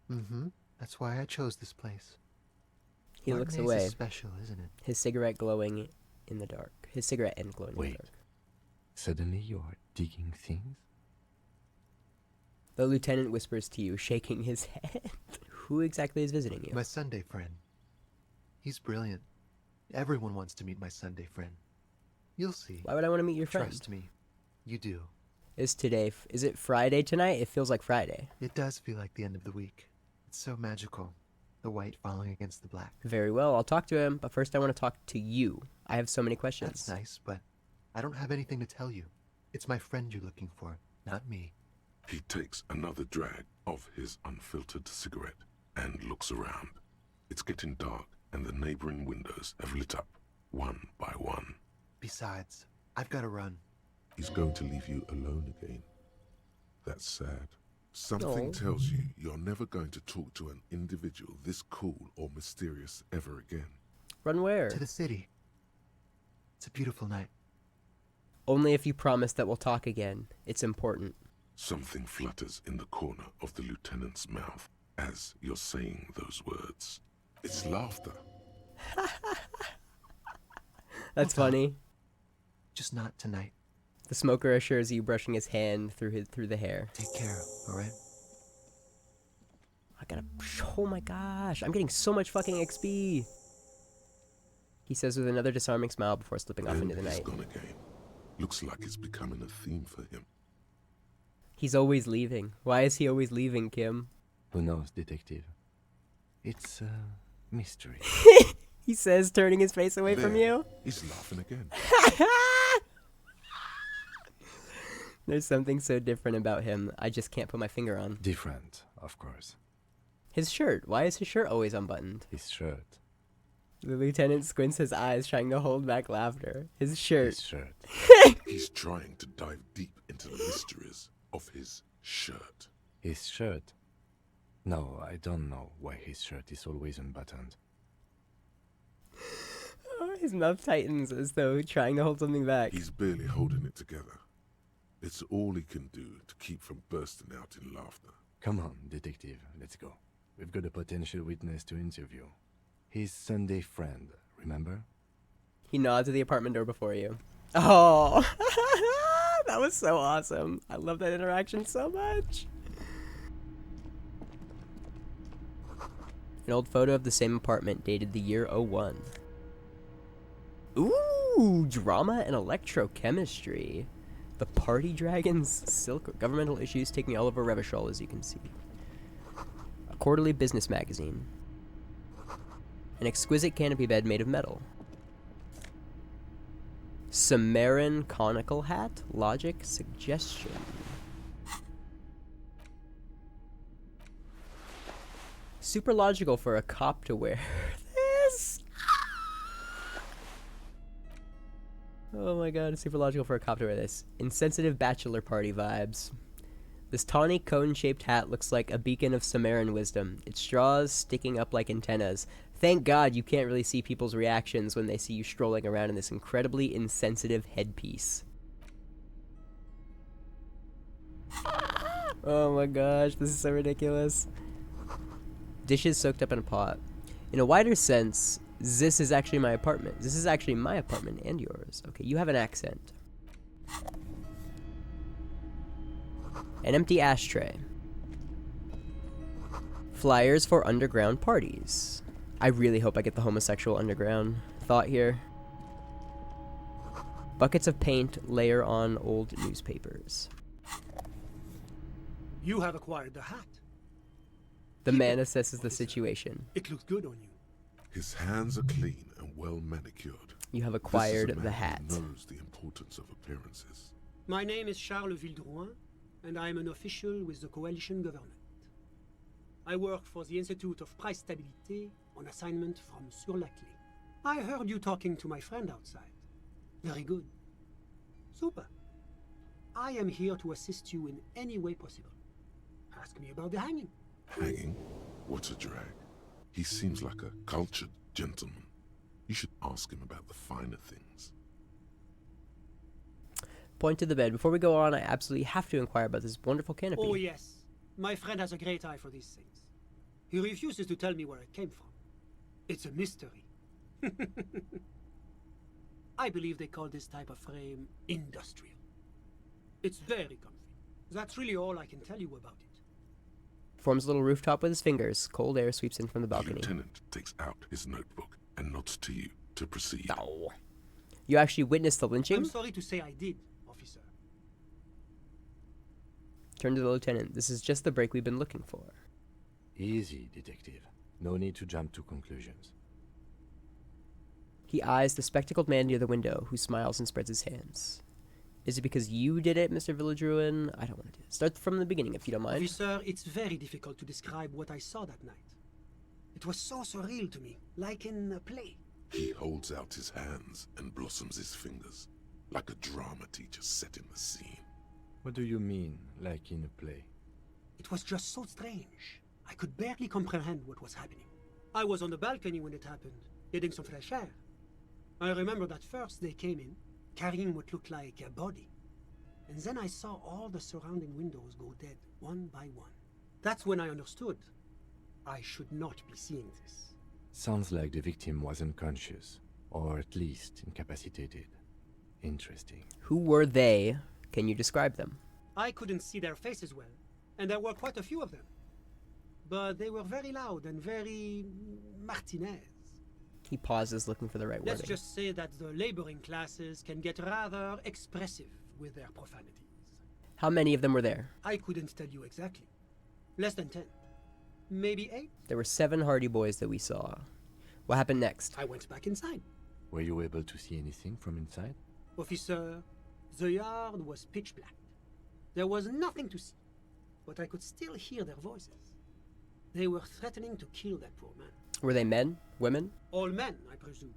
[SPEAKER 6] Mm-hmm. That's why I chose this place.
[SPEAKER 1] He looks
[SPEAKER 6] Martinez
[SPEAKER 1] away.
[SPEAKER 6] Is special, isn't it?
[SPEAKER 1] His cigarette glowing in the dark. His cigarette end glowing in the dark.
[SPEAKER 6] Suddenly you're digging things?
[SPEAKER 1] The lieutenant whispers to you, shaking his head. Who exactly is visiting you?
[SPEAKER 6] My Sunday friend. He's brilliant. Everyone wants to meet my Sunday friend. You'll see.
[SPEAKER 1] Why would I want to meet your friend?
[SPEAKER 6] Trust me. You do.
[SPEAKER 1] Is it Friday tonight? It feels like Friday.
[SPEAKER 6] It does feel like the end of the week. It's so magical. The white falling against the black.
[SPEAKER 1] Very well, I'll talk to him, but first I want to talk to you. I have so many questions.
[SPEAKER 6] That's nice, but I don't have anything to tell you. It's my friend you're looking for, not me.
[SPEAKER 2] He takes another drag of his unfiltered cigarette and looks around. It's getting dark, and the neighboring windows have lit up, one by one.
[SPEAKER 6] Besides, I've got to run.
[SPEAKER 2] He's going to leave you alone again. That's sad. Something tells you you're never going to talk to an individual this cool or mysterious ever again.
[SPEAKER 1] Run where?
[SPEAKER 6] To the city. It's a beautiful night.
[SPEAKER 1] Only if you promise that we'll talk again. It's important.
[SPEAKER 2] Something flutters in the corner of the lieutenant's mouth as you're saying those words. It's laughter.
[SPEAKER 1] That's funny.
[SPEAKER 6] Just not tonight.
[SPEAKER 1] The smoker assures you, brushing his hand through the hair.
[SPEAKER 6] Take care, alright?
[SPEAKER 1] I gotta... Oh my gosh. I'm getting so much fucking XP. He says with another disarming smile before slipping off into the night.
[SPEAKER 2] He's gone again. Looks like it's becoming a theme for him.
[SPEAKER 1] He's always leaving. Why is he always leaving, Kim?
[SPEAKER 6] Who knows, detective? It's a mystery.
[SPEAKER 1] He says, turning his face away from you.
[SPEAKER 2] He's laughing again.
[SPEAKER 1] There's something so different about him, I just can't put my finger on.
[SPEAKER 6] Different, of course.
[SPEAKER 1] His shirt. Why is his shirt always unbuttoned?
[SPEAKER 6] His shirt.
[SPEAKER 1] The lieutenant squints his eyes, trying to hold back laughter. His shirt.
[SPEAKER 6] His shirt.
[SPEAKER 2] He's trying to dive deep into the mysteries of his shirt.
[SPEAKER 6] His shirt? No, I don't know why his shirt is always unbuttoned.
[SPEAKER 1] Oh, his mouth tightens as though trying to hold something back.
[SPEAKER 2] He's barely holding it together. It's all he can do to keep from bursting out in laughter.
[SPEAKER 6] Come on, detective, let's go. We've got a potential witness to interview. His Sunday friend, remember?
[SPEAKER 1] He nods at the apartment door before you. Oh, that was so awesome. I love that interaction so much. An old photo of the same apartment dated the year 01. Ooh, drama and electrochemistry. The Party Dragons, Silk, governmental issues take me all over Revachol, as you can see. A quarterly business magazine. An exquisite canopy bed made of metal. Sumerian conical hat, logic, suggestion. Super logical for a cop to wear this. Oh my god, it's super logical for a cop to wear this. Insensitive bachelor party vibes. This tawny cone-shaped hat looks like a beacon of Sumerian wisdom, its straws sticking up like antennas. Thank God you can't really see people's reactions when they see you strolling around in this incredibly insensitive headpiece. Oh my gosh, this is so ridiculous. Dishes soaked up in a pot. In a wider sense, this is actually my apartment. This is actually my apartment and yours. Okay, you have an accent. An empty ashtray. Flyers for underground parties. I really hope I get the homosexual underground thought here. Buckets of paint layer on old newspapers.
[SPEAKER 18] You have acquired the hat.
[SPEAKER 1] The man assesses the situation.
[SPEAKER 18] It looks good on you.
[SPEAKER 2] His hands are clean and well manicured.
[SPEAKER 1] You have acquired
[SPEAKER 2] This is a
[SPEAKER 1] the
[SPEAKER 2] man
[SPEAKER 1] hat.
[SPEAKER 2] who knows the importance of appearances.
[SPEAKER 18] My name is Charles Vildrouin, and I am an official with the coalition government. I work for the Institute of Price Stabilité on assignment from Sur-la-Clé. I heard you talking to my friend outside. Very good. Super. I am here to assist you in any way possible. Ask me about the hanging.
[SPEAKER 2] Hanging? What a drag. He seems like a cultured gentleman. You should ask him about the finer things.
[SPEAKER 1] Point to the bed. Before we go on, I absolutely have to inquire about this wonderful canopy.
[SPEAKER 18] Oh yes, my friend has a great eye for these things. He refuses to tell me where it came from. It's a mystery. I believe they call this type of frame industrial. It's very comfy. That's really all I can tell you about it.
[SPEAKER 1] Forms a little rooftop with his fingers. Cold air sweeps in from the
[SPEAKER 2] The
[SPEAKER 1] balcony.
[SPEAKER 2] lieutenant takes out his notebook and nods to you to proceed.
[SPEAKER 1] No. You actually witnessed the lynching?
[SPEAKER 18] I'm sorry to say I did, officer.
[SPEAKER 1] Turn to the lieutenant. This is just the break we've been looking for.
[SPEAKER 6] Easy, detective. No need to jump to conclusions.
[SPEAKER 1] He eyes the spectacled man near the window, who smiles and spreads his hands. Is it because you did it, Mr. Villadruin? I don't want to do it. Start from the beginning, if you don't mind.
[SPEAKER 18] Officer, it's very difficult to describe what I saw that night. It was so surreal to me, like in a play.
[SPEAKER 2] He holds out his hands and blossoms his fingers, like a drama teacher setting the scene.
[SPEAKER 6] What do you mean, like in a play?
[SPEAKER 18] It was just so strange. I could barely comprehend what was happening. I was on the balcony when it happened, getting some fresh air. I remember that first they came in, carrying what looked like a body. And then I saw all the surrounding windows go dead, one by one. That's when I understood. I should not be seeing this.
[SPEAKER 6] Sounds like the victim was unconscious, or at least incapacitated. Interesting.
[SPEAKER 1] Who were they? Can you describe them?
[SPEAKER 18] I couldn't see their faces well, and there were quite a few of them. But they were very loud and very Martinez.
[SPEAKER 1] He pauses, looking for the right
[SPEAKER 18] Let's
[SPEAKER 1] wording.
[SPEAKER 18] just say that the laboring classes can get rather expressive with their profanities.
[SPEAKER 1] How many of them were there?
[SPEAKER 18] I couldn't tell you exactly. Less than 10. Maybe 8.
[SPEAKER 1] There were 7 Hardy Boys that we saw. What happened next?
[SPEAKER 18] I went back inside.
[SPEAKER 6] Were you able to see anything from inside?
[SPEAKER 18] Officer, the yard was pitch black. There was nothing to see, but I could still hear their voices. They were threatening to kill that poor man.
[SPEAKER 1] Were they men? Women?
[SPEAKER 18] All men, I presume.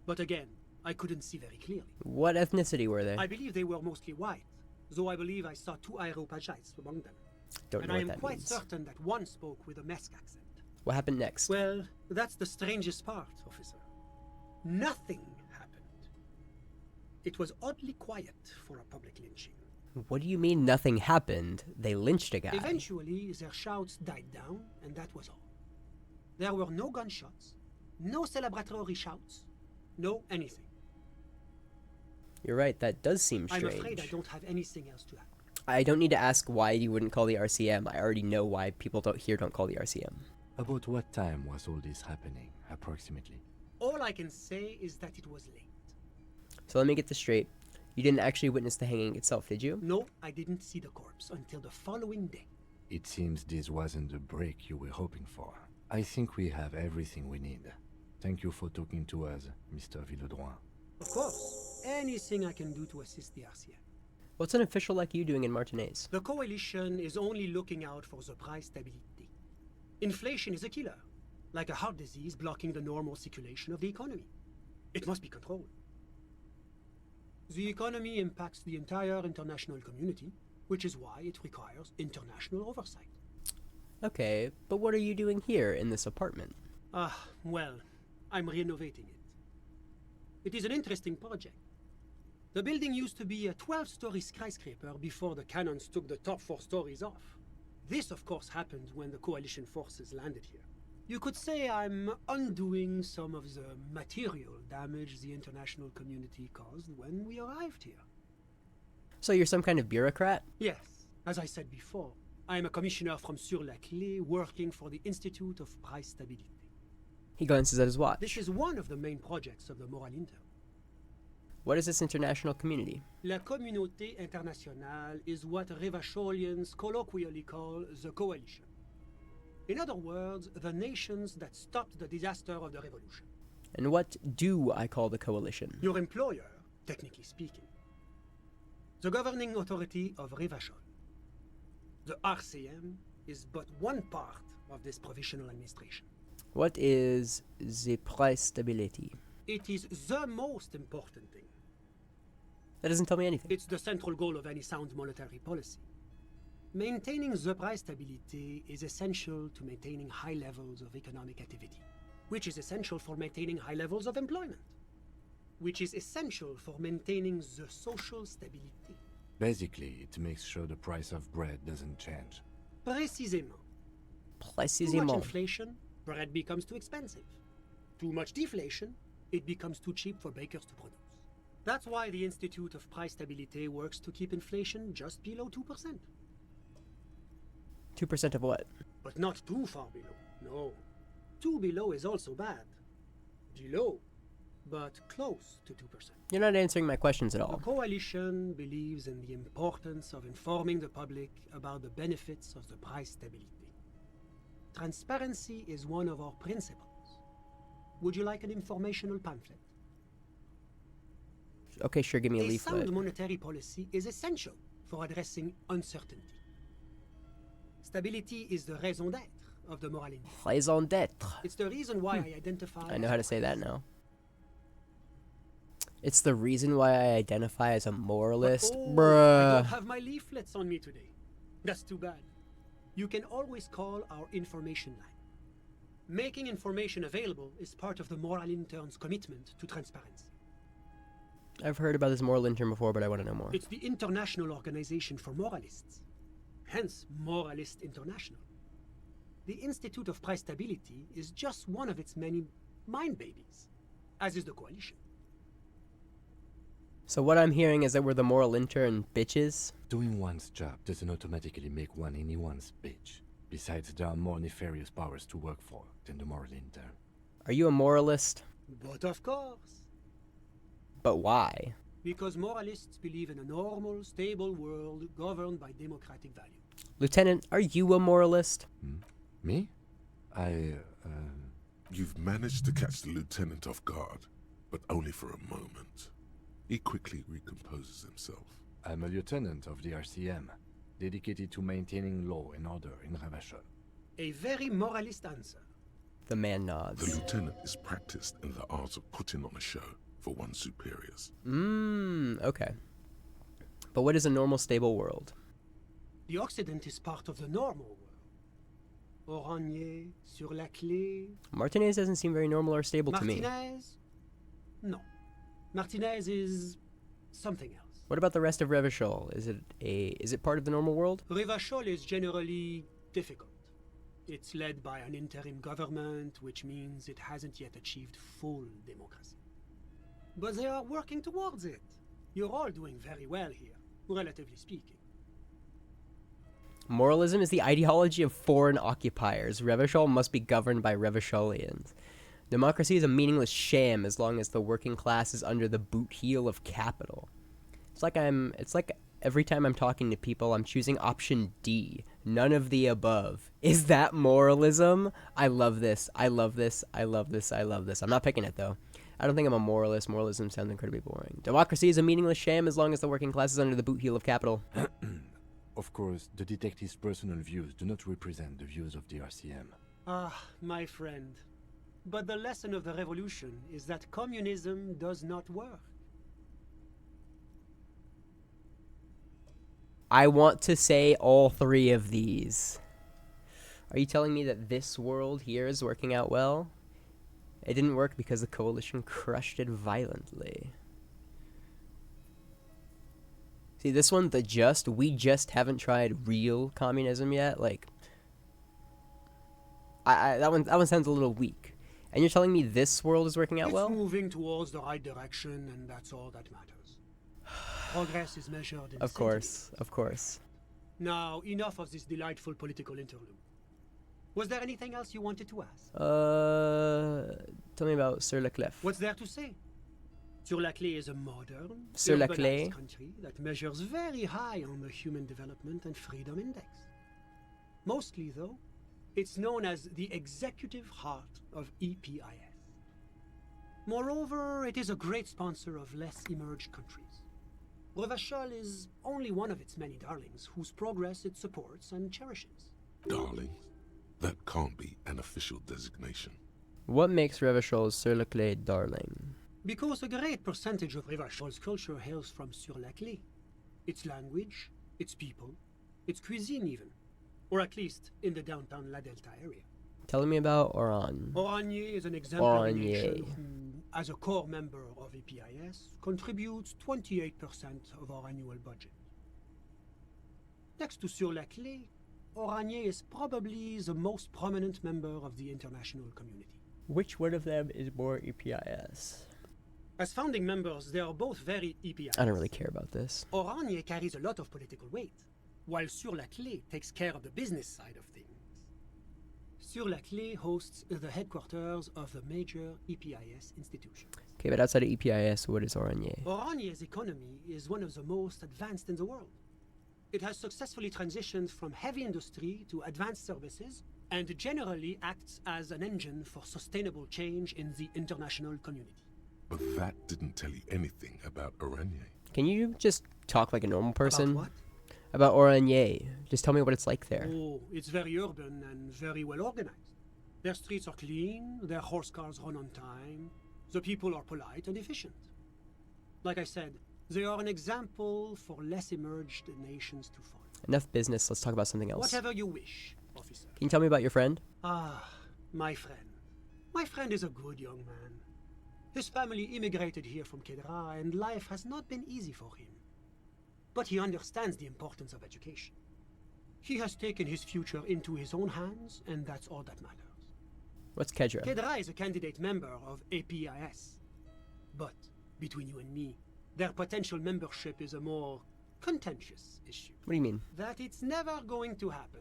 [SPEAKER 18] But again, I couldn't see very clearly.
[SPEAKER 1] What ethnicity were they?
[SPEAKER 18] I believe they were mostly white, though I believe I saw 2 Aeropagites among them.
[SPEAKER 1] Don't
[SPEAKER 18] and
[SPEAKER 1] know
[SPEAKER 18] I
[SPEAKER 1] what
[SPEAKER 18] am
[SPEAKER 1] that
[SPEAKER 18] quite
[SPEAKER 1] means.
[SPEAKER 18] certain that one spoke with a Mesk accent.
[SPEAKER 1] What happened next?
[SPEAKER 18] Well, that's the strangest part, officer. Nothing happened. It was oddly quiet for a public lynching.
[SPEAKER 1] What do you mean nothing happened? They lynched a guy.
[SPEAKER 18] Eventually, their shouts died down, and that was all. There were no gunshots, no celebratory shouts, no anything.
[SPEAKER 1] You're right, that does seem
[SPEAKER 18] I'm
[SPEAKER 1] strange.
[SPEAKER 18] afraid I don't have anything else to add.
[SPEAKER 1] I don't need to ask why you wouldn't call the RCM. I already know why people don't call the RCM.
[SPEAKER 6] About what time was all this happening, approximately?
[SPEAKER 18] All I can say is that it was late.
[SPEAKER 1] So let me get this straight. You didn't actually witness the hanging itself, did you?
[SPEAKER 18] No, I didn't see the corpse until the following day.
[SPEAKER 6] It seems this wasn't the break you were hoping for. I think we have everything we need. Thank you for talking to us, Mr. Villedroit.
[SPEAKER 18] Of course, anything I can do to assist the RCM.
[SPEAKER 1] What's an official like you doing in Martinez?
[SPEAKER 18] The coalition is only looking out for the price stability. Inflation is a killer, like a heart disease blocking the normal circulation of the economy. It must be controlled. The economy impacts the entire international community, which is why it requires international oversight.
[SPEAKER 1] Okay, but what are you doing here in this apartment?
[SPEAKER 18] Well, I'm renovating it. It is an interesting project. The building used to be a 12-story skyscraper before the cannons took the top 4 stories off. This, of course, happened when the coalition forces landed here. You could say I'm undoing some of the material damage the international community caused when we arrived here.
[SPEAKER 1] So you're some kind of bureaucrat?
[SPEAKER 18] Yes, as I said before, I am a commissioner from Sur-la-Clé working for the Institute of Price Stability.
[SPEAKER 1] He glances at his watch.
[SPEAKER 18] This is one of the main projects of the Moral Inter.
[SPEAKER 1] What is this international community?
[SPEAKER 18] La Communauté Internationale is what Revacholians colloquially call the Coalition. In other words, the nations that stopped the disaster of the revolution.
[SPEAKER 1] And what do I call the coalition?
[SPEAKER 18] Your employer, technically speaking. The governing authority of Revachol. The RCM is but one part of this provisional administration.
[SPEAKER 1] What is the price stability?
[SPEAKER 18] It is the most important thing.
[SPEAKER 1] That doesn't tell me anything.
[SPEAKER 18] It's the central goal of any sound monetary policy. Maintaining the price stability is essential to maintaining high levels of economic activity, which is essential for maintaining high levels of employment, which is essential for maintaining the social stability.
[SPEAKER 6] Basically, it makes sure the price of bread doesn't change.
[SPEAKER 18] Précisément. Too much inflation, bread becomes too expensive. Too much deflation, it becomes too cheap for bakers to produce. That's why the Institute of Price Stability works to keep inflation just below 2%.
[SPEAKER 1] 2% of what?
[SPEAKER 18] But not too far below, no. Too below is also bad. Below, but close to 2%.
[SPEAKER 1] You're not answering my questions at
[SPEAKER 18] The
[SPEAKER 1] all.
[SPEAKER 18] coalition believes in the importance of informing the public about the benefits of the price stability. Transparency is one of our principles. Would you like an informational pamphlet?
[SPEAKER 1] Okay, sure, give me a
[SPEAKER 18] A
[SPEAKER 1] leaflet.
[SPEAKER 18] sound monetary policy is essential for addressing uncertainty. Stability is the raison d'être of the Moral Inter.
[SPEAKER 1] Raison d'être.
[SPEAKER 18] It's the reason why I identify...
[SPEAKER 1] I know how to say that now. It's the reason why I identify as a moralist.
[SPEAKER 18] I
[SPEAKER 1] Bruh.
[SPEAKER 18] don't have my leaflets on me today. That's too bad. You can always call our information line. Making information available is part of the Moral Intern's commitment to transparency.
[SPEAKER 1] I've heard about this moral intern before, but I want to know more.
[SPEAKER 18] It's the International Organization for Moralists. Hence, Moralist International. The Institute of Price Stability is just one of its many mind babies, as is the Coalition.
[SPEAKER 1] So what I'm hearing is that we're the moral intern bitches?
[SPEAKER 6] Doing one's job doesn't automatically make one anyone's bitch. Besides, there are more nefarious powers to work for than the moral intern.
[SPEAKER 1] Are you a moralist?
[SPEAKER 18] But of course.
[SPEAKER 1] But why?
[SPEAKER 18] Because moralists believe in a normal, stable world governed by democratic values.
[SPEAKER 1] Lieutenant, are you a moralist?
[SPEAKER 6] Me?
[SPEAKER 2] You've managed to catch the lieutenant off guard, but only for a moment. He quickly recomposes himself.
[SPEAKER 6] I'm a lieutenant of the RCM, dedicated to maintaining law and order in Revachol.
[SPEAKER 18] A very moralist answer.
[SPEAKER 1] The man nods.
[SPEAKER 2] The lieutenant is practiced in the art of putting on a show for one's superiors.
[SPEAKER 1] Okay. But what is a normal, stable world?
[SPEAKER 18] The Occident is part of the normal world. Oranje, Sur-la-Clé...
[SPEAKER 1] Martinez doesn't seem very normal or stable to me.
[SPEAKER 18] Martinez? No. Martinez is something else.
[SPEAKER 1] What about the rest of Revachol? Is it part of the normal world?
[SPEAKER 18] Revachol is generally difficult. It's led by an interim government, which means it hasn't yet achieved full democracy. But they are working towards it. You're all doing very well here, relatively speaking.
[SPEAKER 1] Moralism is the ideology of foreign occupiers. Revachol must be governed by Revacholians. Democracy is a meaningless sham as long as the working class is under the boot heel of capital. It's like every time I'm talking to people, I'm choosing option D. None of the above. Is that moralism? I love this. I love this. I love this. I love this. I'm not picking it, though. I don't think I'm a moralist. Moralism sounds incredibly boring. Democracy is a meaningless sham as long as the working class is under the boot heel of capital.
[SPEAKER 6] Of course, the detective's personal views do not represent the views of the RCM.
[SPEAKER 18] Ah, my friend. But the lesson of the revolution is that communism does not work.
[SPEAKER 1] I want to say all three of these. Are you telling me that this world here is working out well? It didn't work because the coalition crushed it violently. See, this one, we just haven't tried real communism yet. Like, that one sounds a little weak. And you're telling me this world is working out well?
[SPEAKER 18] It's moving towards the right direction, and that's all that matters. Progress is measured in
[SPEAKER 1] Of course.
[SPEAKER 18] Now, enough of this delightful political interlude. Was there anything else you wanted to ask?
[SPEAKER 1] Tell me about Sur la Clef.
[SPEAKER 18] What's there to say? Sur la Clef is a modern,
[SPEAKER 1] Sur la
[SPEAKER 18] urbanized
[SPEAKER 1] Clef.
[SPEAKER 18] country that measures very high on the Human Development and Freedom Index. Mostly, though, it's known as the executive heart of EPIS. Moreover, it is a great sponsor of less emerged countries. Revachol is only one of its many darlings whose progress it supports and cherishes.
[SPEAKER 2] Darling? That can't be an official designation.
[SPEAKER 1] What makes Revachol Sur la Clef darling?
[SPEAKER 18] Because a great percentage of Revachol's culture hails from Sur la Clef. Its language, its people, its cuisine even. Or at least in the downtown La Delta area.
[SPEAKER 1] Tell me about Oran.
[SPEAKER 18] Oranje is an exemplary nation who, as a core member of EPIS, contributes 28% of our annual budget. Next to Sur la Clef, Oranje is probably the most prominent member of the international community.
[SPEAKER 1] Which one of them is more EPIS?
[SPEAKER 18] As founding members, they are both very EPIS.
[SPEAKER 1] I don't really care about this.
[SPEAKER 18] Oranje carries a lot of political weight, while Sur la Clef takes care of the business side of things. Sur la Clef hosts the headquarters of the major EPIS institutions.
[SPEAKER 1] Okay, but outside of EPIS, what is Oranje?
[SPEAKER 18] Oranje's economy is one of the most advanced in the world. It has successfully transitioned from heavy industry to advanced services and generally acts as an engine for sustainable change in the international community.
[SPEAKER 2] But that didn't tell you anything about Oranje.
[SPEAKER 1] Can you just talk like a normal person?
[SPEAKER 18] About what?
[SPEAKER 1] About Oranje. Just tell me what it's like there.
[SPEAKER 18] Oh, it's very urban and very well organized. Their streets are clean, their horse cars run on time, the people are polite and efficient. Like I said, they are an example for less emerged nations to follow.
[SPEAKER 1] Enough business, let's talk about something else.
[SPEAKER 18] Whatever you wish, officer.
[SPEAKER 1] Can you tell me about your friend?
[SPEAKER 18] Ah, my friend. My friend is a good young man. His family immigrated here from Kedra, and life has not been easy for him. But he understands the importance of education. He has taken his future into his own hands, and that's all that matters.
[SPEAKER 1] What's Kedra?
[SPEAKER 18] Kedra is a candidate member of APIS. But, between you and me, their potential membership is a more contentious issue.
[SPEAKER 1] What do you mean?
[SPEAKER 18] That it's never going to happen.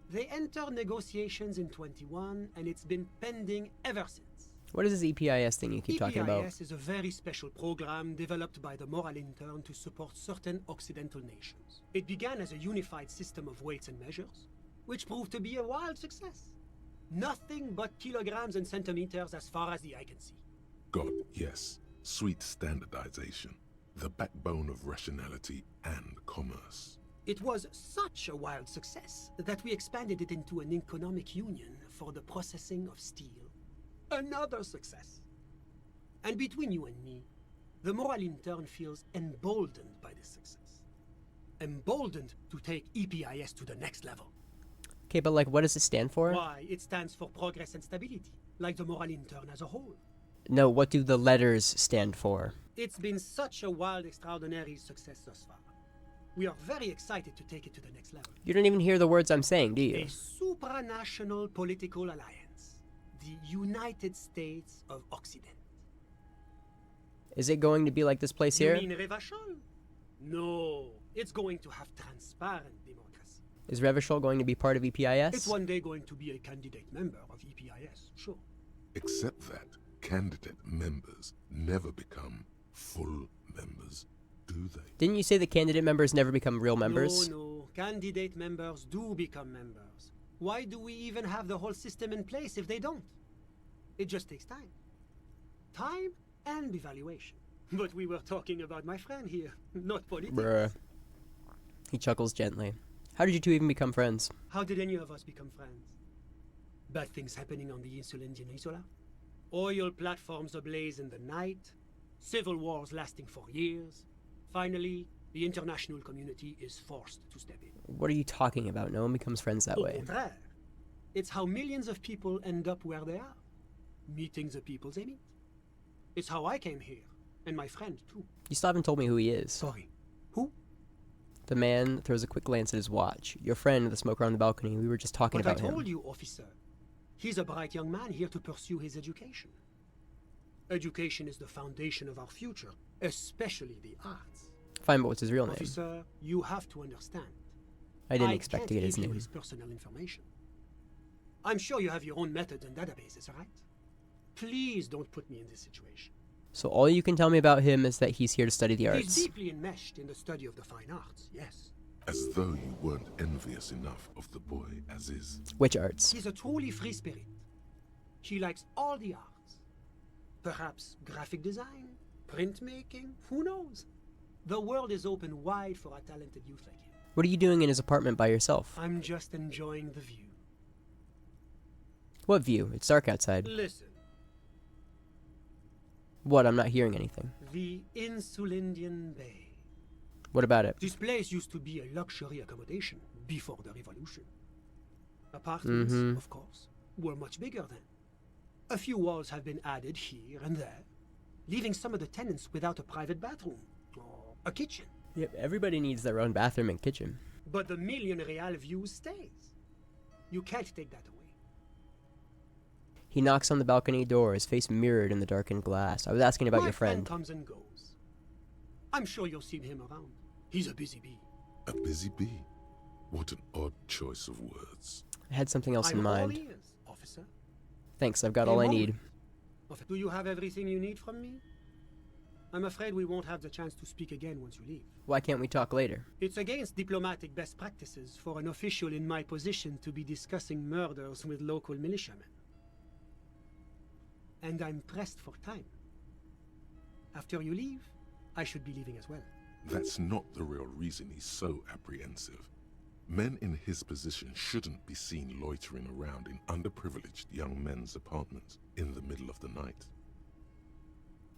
[SPEAKER 18] They enter negotiations in 21, and it's been pending ever since.
[SPEAKER 1] What is this EPIS thing you keep talking about?
[SPEAKER 18] EPIS is a very special program developed by the Moral Intern to support certain Occidental nations. It began as a unified system of weights and measures, which proved to be a wild success. Nothing but kilograms and centimeters as far as the eye can see.
[SPEAKER 2] God, yes. Sweet standardization. The backbone of rationality and commerce.
[SPEAKER 18] It was such a wild success that we expanded it into an economic union for the processing of steel. Another success. And between you and me, the Moral Intern feels emboldened by this success. Emboldened to take EPIS to the next level.
[SPEAKER 1] Okay, but like, what does it stand for?
[SPEAKER 18] Why, it stands for progress and stability, like the Moral Intern as a whole.
[SPEAKER 1] No, what do the letters stand for?
[SPEAKER 18] It's been such a wild, extraordinary success thus far. We are very excited to take it to the next level.
[SPEAKER 1] You don't even hear the words I'm saying, do you?
[SPEAKER 18] A supranational political alliance. The United States of Occident.
[SPEAKER 1] Is it going to be like this place here?
[SPEAKER 18] You mean Revachol? No, it's going to have transparent democracy.
[SPEAKER 1] Is Revachol going to be part of EPIS?
[SPEAKER 18] It's one day going to be a candidate member of EPIS, sure.
[SPEAKER 2] Except that candidate members never become full members, do they?
[SPEAKER 1] Didn't you say the candidate members never become real members?
[SPEAKER 18] No, candidate members do become members. Why do we even have the whole system in place if they don't? It just takes time. Time and evaluation. But we were talking about my friend here, not politics.
[SPEAKER 1] Bruh. He chuckles gently. How did you two even become friends?
[SPEAKER 18] How did any of us become friends? Bad things happening on the Insulindian Peninsula? Oil platforms ablaze in the night? Civil wars lasting for years? Finally, The international community is forced to step in.
[SPEAKER 1] What are you talking about? No one becomes friends that
[SPEAKER 18] Au
[SPEAKER 1] way.
[SPEAKER 18] contraire, it's how millions of people end up where they are, meeting the people they meet. It's how I came here, and my friend too.
[SPEAKER 1] You still haven't told me who he is.
[SPEAKER 18] Sorry. Who?
[SPEAKER 1] The man throws a quick glance at his watch. Your friend, the smoker on the balcony. We were just talking
[SPEAKER 18] But
[SPEAKER 1] about him.
[SPEAKER 18] I told you, officer. He's a bright young man here to pursue his education. Education is the foundation of our future, especially the arts.
[SPEAKER 1] Fine, but what's his real name?
[SPEAKER 18] Officer, you have to understand.
[SPEAKER 1] I didn't expect to get his
[SPEAKER 18] can't give you
[SPEAKER 1] name.
[SPEAKER 18] his personal information. I'm sure you have your own methods and databases, right? Please don't put me in this situation.
[SPEAKER 1] So all you can tell me about him is that he's here to study the
[SPEAKER 18] He's
[SPEAKER 1] arts.
[SPEAKER 18] deeply enmeshed in the study of the fine arts, yes.
[SPEAKER 2] As though you weren't envious enough of the boy as is.
[SPEAKER 1] Which arts?
[SPEAKER 18] He's a truly free spirit. He likes all the arts. Perhaps graphic design, printmaking, who knows? The world is open wide for a talented youth like him.
[SPEAKER 1] What are you doing in his apartment by yourself?
[SPEAKER 18] I'm just enjoying the view.
[SPEAKER 1] What view? It's dark outside.
[SPEAKER 18] Listen,
[SPEAKER 1] What? I'm not hearing anything.
[SPEAKER 18] the Insulindian Bay.
[SPEAKER 1] What about it?
[SPEAKER 18] This place used to be a luxury accommodation before the revolution. Apartments,
[SPEAKER 1] Mhm.
[SPEAKER 18] of course, were much bigger then. A few walls have been added here and there, leaving some of the tenants without a private bathroom or a kitchen.
[SPEAKER 1] Yep, everybody needs their own bathroom and kitchen.
[SPEAKER 18] But the million real view stays. You can't take that away.
[SPEAKER 1] He knocks on the balcony door, his face mirrored in the darkened glass. I was asking about
[SPEAKER 18] My
[SPEAKER 1] your friend.
[SPEAKER 18] comes and goes. I'm sure you'll see him around. He's a busy bee.
[SPEAKER 2] A busy bee? What an odd choice of words.
[SPEAKER 1] I had something else in
[SPEAKER 18] I'm all
[SPEAKER 1] mind.
[SPEAKER 18] ears, officer.
[SPEAKER 1] Thanks, I've got
[SPEAKER 18] A
[SPEAKER 1] all I
[SPEAKER 18] moment.
[SPEAKER 1] need.
[SPEAKER 18] Do you have everything you need from me? I'm afraid we won't have the chance to speak again once you leave.
[SPEAKER 1] Why can't we talk later?
[SPEAKER 18] It's against diplomatic best practices for an official in my position to be discussing murders with local militiamen. And I'm pressed for time. After you leave, I should be leaving as well.
[SPEAKER 2] That's not the real reason he's so apprehensive. Men in his position shouldn't be seen loitering around in underprivileged young men's apartments in the middle of the night.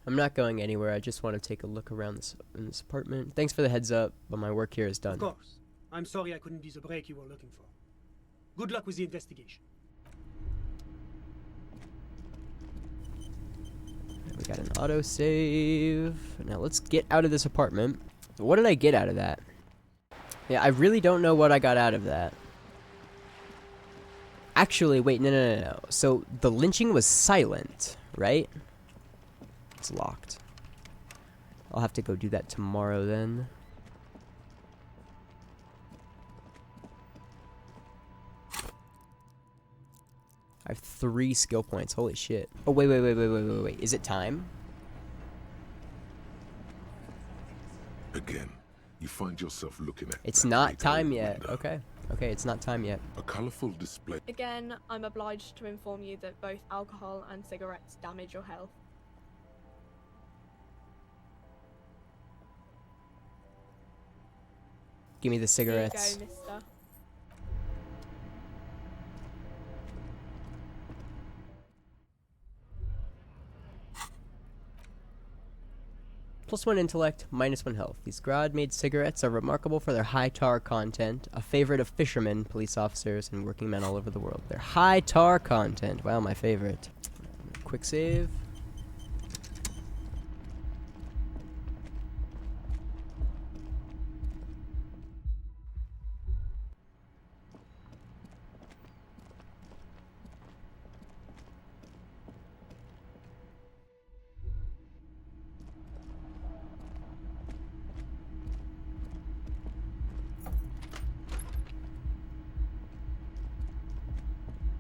[SPEAKER 1] I'm not going anywhere. I just want to take a look around in this apartment. Thanks for the heads up, but my work here is done.
[SPEAKER 18] Of course. I'm sorry I couldn't be the break you were looking for. Good luck with the investigation.
[SPEAKER 1] We got an autosave. Now let's get out of this apartment. What did I get out of that? Yeah, I really don't know what I got out of that. Actually, wait, no. So the lynching was silent, right? It's locked. I'll have to go do that tomorrow then. I have 3 skill points. Holy shit. Oh, wait. Is it time?
[SPEAKER 2] Again, you find yourself looking at
[SPEAKER 1] It's
[SPEAKER 2] that
[SPEAKER 1] not
[SPEAKER 2] big
[SPEAKER 1] time
[SPEAKER 2] old
[SPEAKER 1] yet.
[SPEAKER 2] window.
[SPEAKER 1] Okay, it's not time yet.
[SPEAKER 2] A colorful display.
[SPEAKER 17] Again, I'm obliged to inform you that both alcohol and cigarettes damage your health.
[SPEAKER 1] Give me the cigarettes.
[SPEAKER 17] Here you go, mister.
[SPEAKER 1] +1 intellect, -1 health. These Grad-made cigarettes are remarkable for their high tar content, a favorite of fishermen, police officers, and working men all over the world. Their high tar content. Wow, my favorite. Quick save.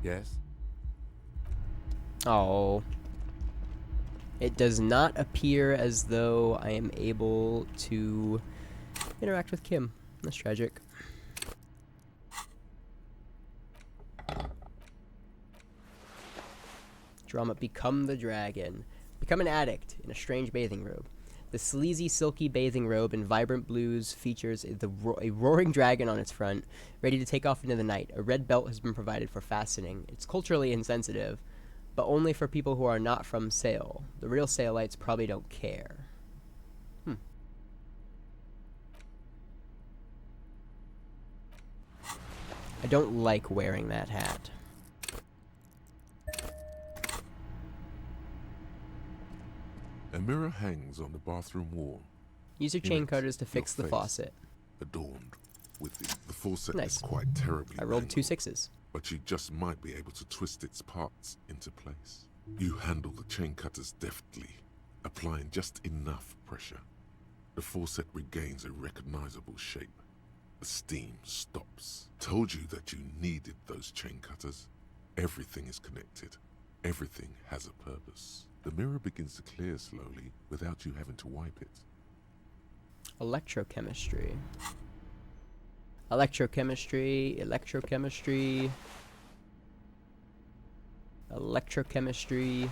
[SPEAKER 6] Yes?
[SPEAKER 1] Oh. It does not appear as though I am able to interact with Kim. That's tragic. Drama. Become the dragon. Become an addict in a strange bathing robe. The sleazy, silky bathing robe in vibrant blues features a roaring dragon on its front, ready to take off into the night. A red belt has been provided for fastening. It's culturally insensitive, but only for people who are not from Sale. The real Saleites probably don't care. I don't like wearing that hat.
[SPEAKER 2] A mirror hangs on the bathroom wall.
[SPEAKER 1] Use your
[SPEAKER 2] In
[SPEAKER 1] chain
[SPEAKER 2] it,
[SPEAKER 1] cutters to fix
[SPEAKER 2] your
[SPEAKER 1] the
[SPEAKER 2] face,
[SPEAKER 1] faucet.
[SPEAKER 2] Adorned with the faucet
[SPEAKER 1] Nice.
[SPEAKER 2] is quite terribly
[SPEAKER 1] I rolled 2
[SPEAKER 2] mangled,
[SPEAKER 1] 6s.
[SPEAKER 2] but you just might be able to twist its parts into place. You handle the chain cutters deftly, applying just enough pressure. The faucet regains a recognizable shape. The steam stops. Told you that you needed those chain cutters. Everything is connected. Everything has a purpose. The mirror begins to clear slowly without you having to wipe it.
[SPEAKER 1] Electrochemistry. Electrochemistry. Electrochemistry. Electrochemistry.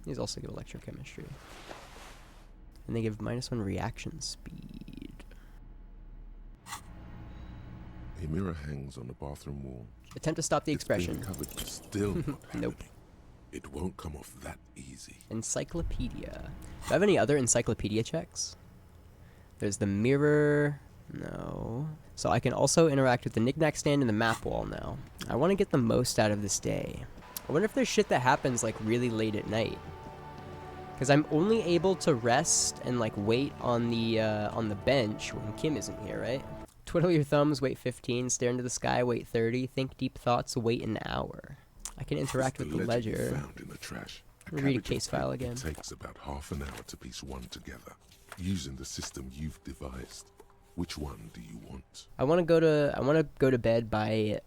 [SPEAKER 1] These also give electrochemistry. And they give -1 reaction speed.
[SPEAKER 2] A mirror hangs on the bathroom wall.
[SPEAKER 1] Attempt to stop the
[SPEAKER 2] It's been
[SPEAKER 1] expression.
[SPEAKER 2] covered, but still not
[SPEAKER 1] Nope.
[SPEAKER 2] happening. It won't come off that easy.
[SPEAKER 1] Encyclopedia. Do I have any other encyclopedia checks? There's the mirror. No. So I can also interact with the knickknack stand and the map wall now. I want to get the most out of this day. I wonder if there's shit that happens like really late at night. Because I'm only able to rest and like wait on the bench when Kim isn't here, right? Twiddle your thumbs, wait 15. Stare into the sky, wait 30. Think deep thoughts, wait an hour. I can interact with the
[SPEAKER 2] ledger
[SPEAKER 1] ledger.
[SPEAKER 2] found in the trash.
[SPEAKER 1] Read a
[SPEAKER 2] cabbage of
[SPEAKER 1] case file
[SPEAKER 2] paper
[SPEAKER 1] again.
[SPEAKER 2] takes about half an hour to piece one together, using the system you've devised. Which one do you want?
[SPEAKER 1] I want to go to bed by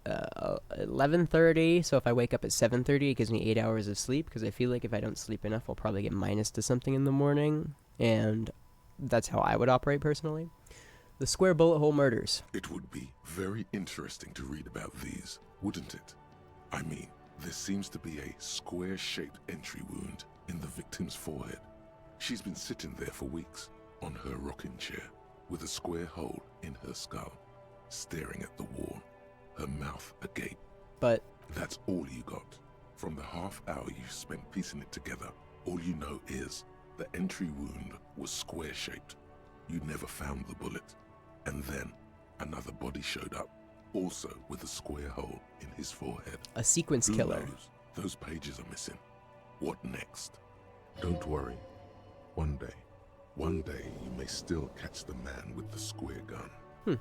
[SPEAKER 1] 11:30. So if I wake up at 7:30, it gives me 8 hours of sleep. Because I feel like if I don't sleep enough, I'll probably get minus to something in the morning, and that's how I would operate personally. The square bullet hole murders.
[SPEAKER 2] It would be very interesting to read about these, wouldn't it? I mean, there seems to be a square-shaped entry wound in the victim's forehead. She's been sitting there for weeks, on her rocking chair, with a square hole in her skull, staring at the wall, her mouth agape.
[SPEAKER 1] But
[SPEAKER 2] that's all you got. From the half hour you spent piecing it together, all you know is the entry wound was square-shaped. You never found the bullet. And then another body showed up, also with a square hole in his forehead.
[SPEAKER 1] A sequence
[SPEAKER 2] Who
[SPEAKER 1] killer.
[SPEAKER 2] knows? Those pages are missing. What next? Don't worry. One day you may still catch the man with the square gun.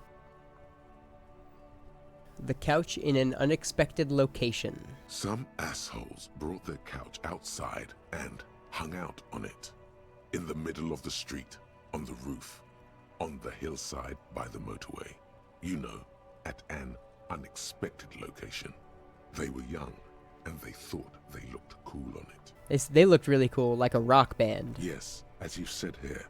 [SPEAKER 1] The couch in an unexpected location.
[SPEAKER 2] Some assholes brought their couch outside and hung out on it. In the middle of the street, on the roof, on the hillside by the motorway. You know, at an unexpected location. They were young, and they thought they looked cool on it.
[SPEAKER 1] They looked really cool, like a rock band.
[SPEAKER 2] Yes, as you said here,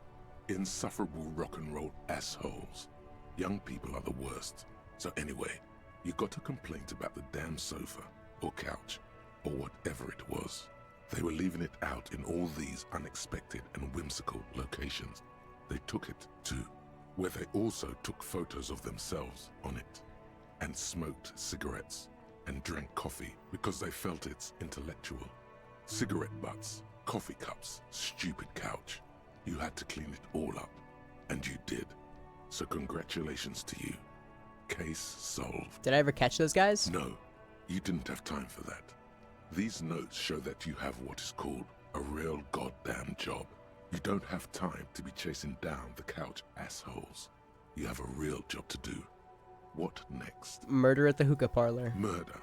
[SPEAKER 2] insufferable rock and roll assholes. Young people are the worst. So anyway, you got a complaint about the damn sofa, or couch, or whatever it was. They were leaving it out in all these unexpected and whimsical locations. They took it to where they also took photos of themselves on it, and smoked cigarettes, and drank coffee because they felt it's intellectual. Cigarette butts, coffee cups, stupid couch. You had to clean it all up, and you did. So congratulations to you. Case solved.
[SPEAKER 1] Did I ever catch those guys?
[SPEAKER 2] No, you didn't have time for that. These notes show that you have what is called a real goddamn job. You don't have time to be chasing down the couch assholes. You have a real job to do. What next?
[SPEAKER 1] Murder at the hookah parlor.
[SPEAKER 2] Murder.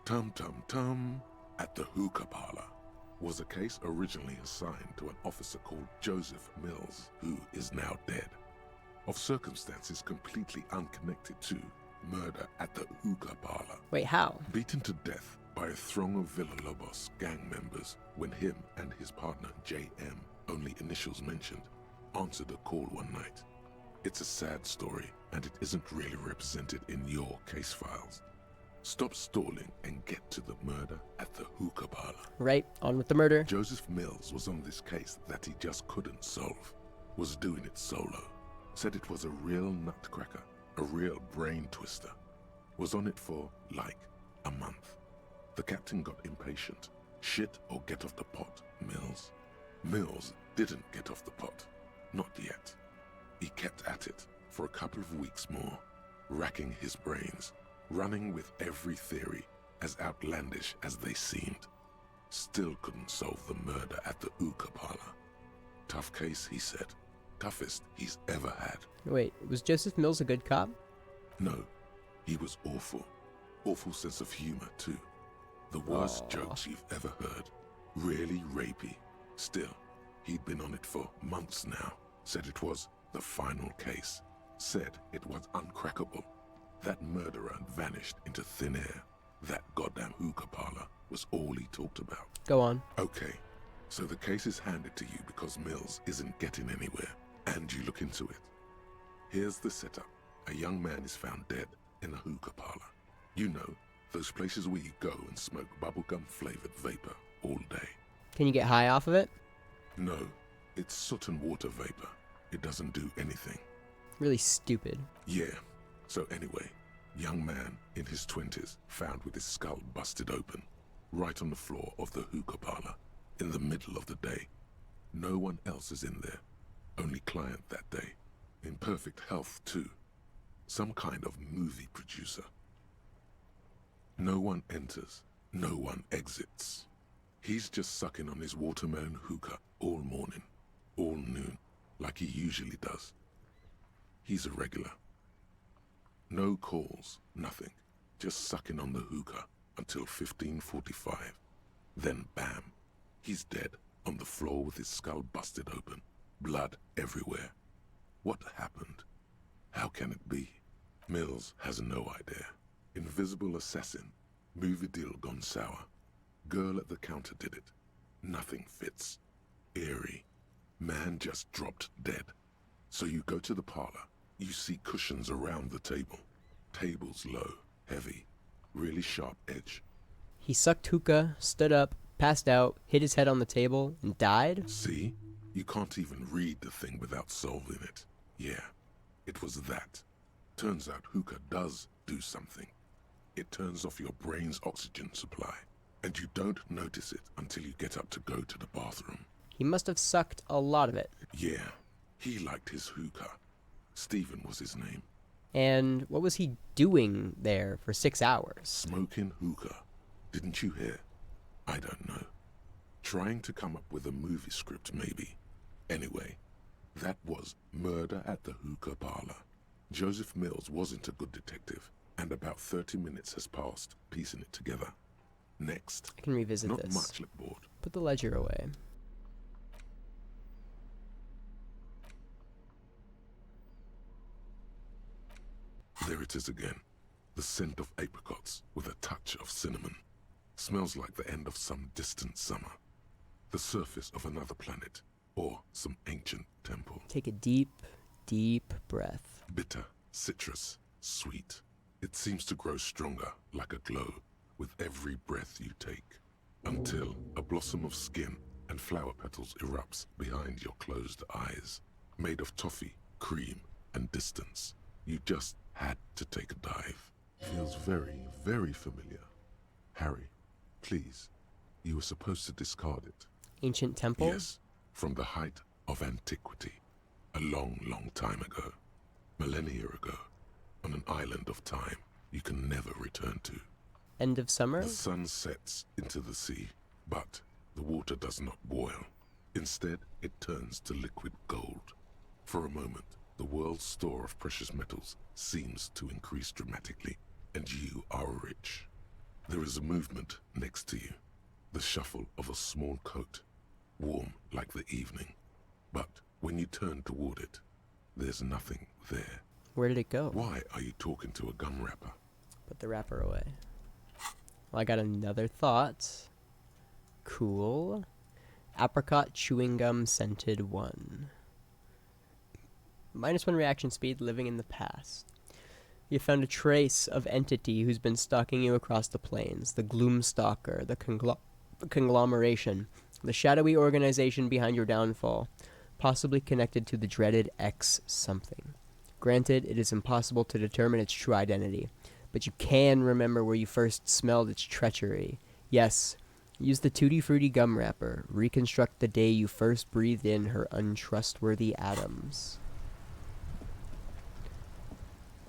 [SPEAKER 2] Tum-tum-tum. At the hookah parlor was a case originally assigned to an officer called Joseph Mills, who is now dead. Of circumstances completely unconnected to murder at the hookah parlor.
[SPEAKER 1] Wait, how?
[SPEAKER 2] Beaten to death by a throng of Villalobos gang members when him and his partner J.M., only initials mentioned, answered a call one night. It's a sad story, and it isn't really represented in your case files. Stop stalling and get to the murder at the hookah parlor.
[SPEAKER 1] Right, on with the murder.
[SPEAKER 2] Joseph Mills was on this case that he just couldn't solve. Was doing it solo. Said it was a real nutcracker, a real brain twister. Was on it for, like, a month. The captain got impatient. Shit or get off the pot, Mills. Mills didn't get off the pot. Not yet. He kept at it for a couple of weeks more, racking his brains, running with every theory as outlandish as they seemed. Still couldn't solve the murder at the hookah parlor. Tough case, he said. Toughest he's ever had.
[SPEAKER 1] Wait, was Joseph Mills a good cop?
[SPEAKER 2] No, he was awful. Awful sense of humor, too. The worst jokes you've ever heard. Really rapey. Still, he'd been on it for months now. Said it was the final case. Said it was uncrackable. That murderer vanished into thin air. That goddamn hookah parlor was all he talked about.
[SPEAKER 1] Go on.
[SPEAKER 2] Okay, so the case is handed to you because Mills isn't getting anywhere, and you look into it. Here's the setup. A young man is found dead in a hookah parlor. You know, those places where you go and smoke bubblegum-flavored vapor all day.
[SPEAKER 1] Can you get high off of it?
[SPEAKER 2] No, it's soot and water vapor. It doesn't do anything.
[SPEAKER 1] Really stupid.
[SPEAKER 2] Yeah, so anyway, young man in his 20s found with his skull busted open, right on the floor of the hookah parlor, in the middle of the day. No one else is in there. Only client that day. In perfect health, too. Some kind of movie producer. No one enters. No one exits. He's just sucking on his watermelon hookah all morning, all noon, like he usually does. He's a regular. No calls, nothing. Just sucking on the hookah until 15:45. Then bam, he's dead on the floor with his skull busted open, blood everywhere. What happened? How can it be? Mills has no idea. Invisible assassin, movie deal gone sour. Girl at the counter did it. Nothing fits. Eerie. Man just dropped dead. So you go to the parlor. You see cushions around the table. Table's low, heavy, really sharp edge.
[SPEAKER 1] He sucked hookah, stood up, passed out, hit his head on the table, and died?
[SPEAKER 2] See? You can't even read the thing without solving it. Yeah, it was that. Turns out hookah does do something. It turns off your brain's oxygen supply, and you don't notice it until you get up to go to the bathroom.
[SPEAKER 1] He must have sucked a lot of it.
[SPEAKER 2] Yeah, he liked his hookah. Stephen was his name.
[SPEAKER 1] And what was he doing there for 6 hours?
[SPEAKER 2] Smoking hookah. Didn't you hear? I don't know. Trying to come up with a movie script, maybe. Anyway, that was Murder at the Hookah Parlor. Joseph Mills wasn't a good detective, and about 30 minutes has passed piecing it together. Next.
[SPEAKER 1] I can revisit
[SPEAKER 2] Not
[SPEAKER 1] this.
[SPEAKER 2] much, Clipboard.
[SPEAKER 1] Put the ledger away.
[SPEAKER 2] There it is again. The scent of apricots with a touch of cinnamon. Smells like the end of some distant summer. The surface of another planet, or some ancient temple.
[SPEAKER 1] Take a deep, deep breath.
[SPEAKER 2] Bitter, citrus, sweet. It seems to grow stronger, like a glow, with every breath you take. Until a blossom of skin and flower petals erupts behind your closed eyes. Made of toffee, cream, and distance. You just had to take a dive. Feels very, very familiar. Harry, please. You were supposed to discard it.
[SPEAKER 1] Ancient temple?
[SPEAKER 2] Yes, from the height of antiquity. A long, long time ago. Millennia ago. On an island of time you can never return to.
[SPEAKER 1] End of summer?
[SPEAKER 2] The sun sets into the sea, but the water does not boil. Instead, it turns to liquid gold. For a moment, the world's store of precious metals seems to increase dramatically, and you are rich. There is a movement next to you, the shuffle of a small coat, warm like the evening. But when you turn toward it, there's nothing there.
[SPEAKER 1] Where did it go?
[SPEAKER 2] Why are you talking to a gum wrapper?
[SPEAKER 1] Put the wrapper away. Well, I got another thought. Cool. Apricot chewing gum scented 1. -1 reaction speed, living in the past. You found a trace of entity who's been stalking you across the plains. The Gloomstalker, the conglomeration, the shadowy organization behind your downfall, possibly connected to the dreaded X something. Granted, it is impossible to determine its true identity, but you can remember where you first smelled its treachery. Yes, use the Tutti Frutti gum wrapper. Reconstruct the day you first breathed in her untrustworthy atoms.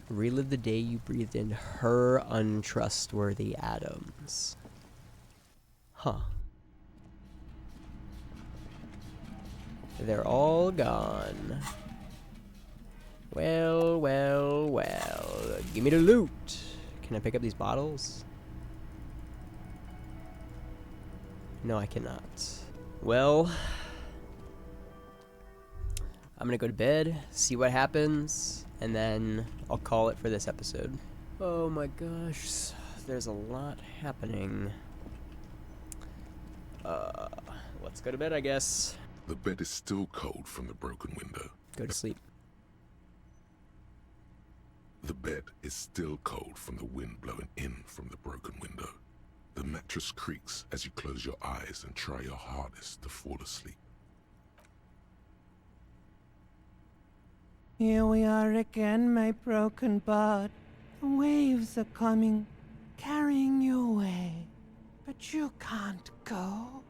[SPEAKER 1] Relive the day you breathed in her untrustworthy atoms. Huh. They're all gone. Well, well, well. Give me the loot. Can I pick up these bottles? No, I cannot. Well, I'm gonna go to bed, see what happens, and then I'll call it for this episode. Oh my gosh, there's a lot happening. Let's go to bed, I guess.
[SPEAKER 2] The bed is still cold from the broken window.
[SPEAKER 1] Go to sleep.
[SPEAKER 2] The bed is still cold from the wind blowing in from the broken window. The mattress creaks as you close your eyes and try your hardest to fall asleep.
[SPEAKER 13] Here we are again, my broken bud. The waves are coming, carrying you away. But you can't go.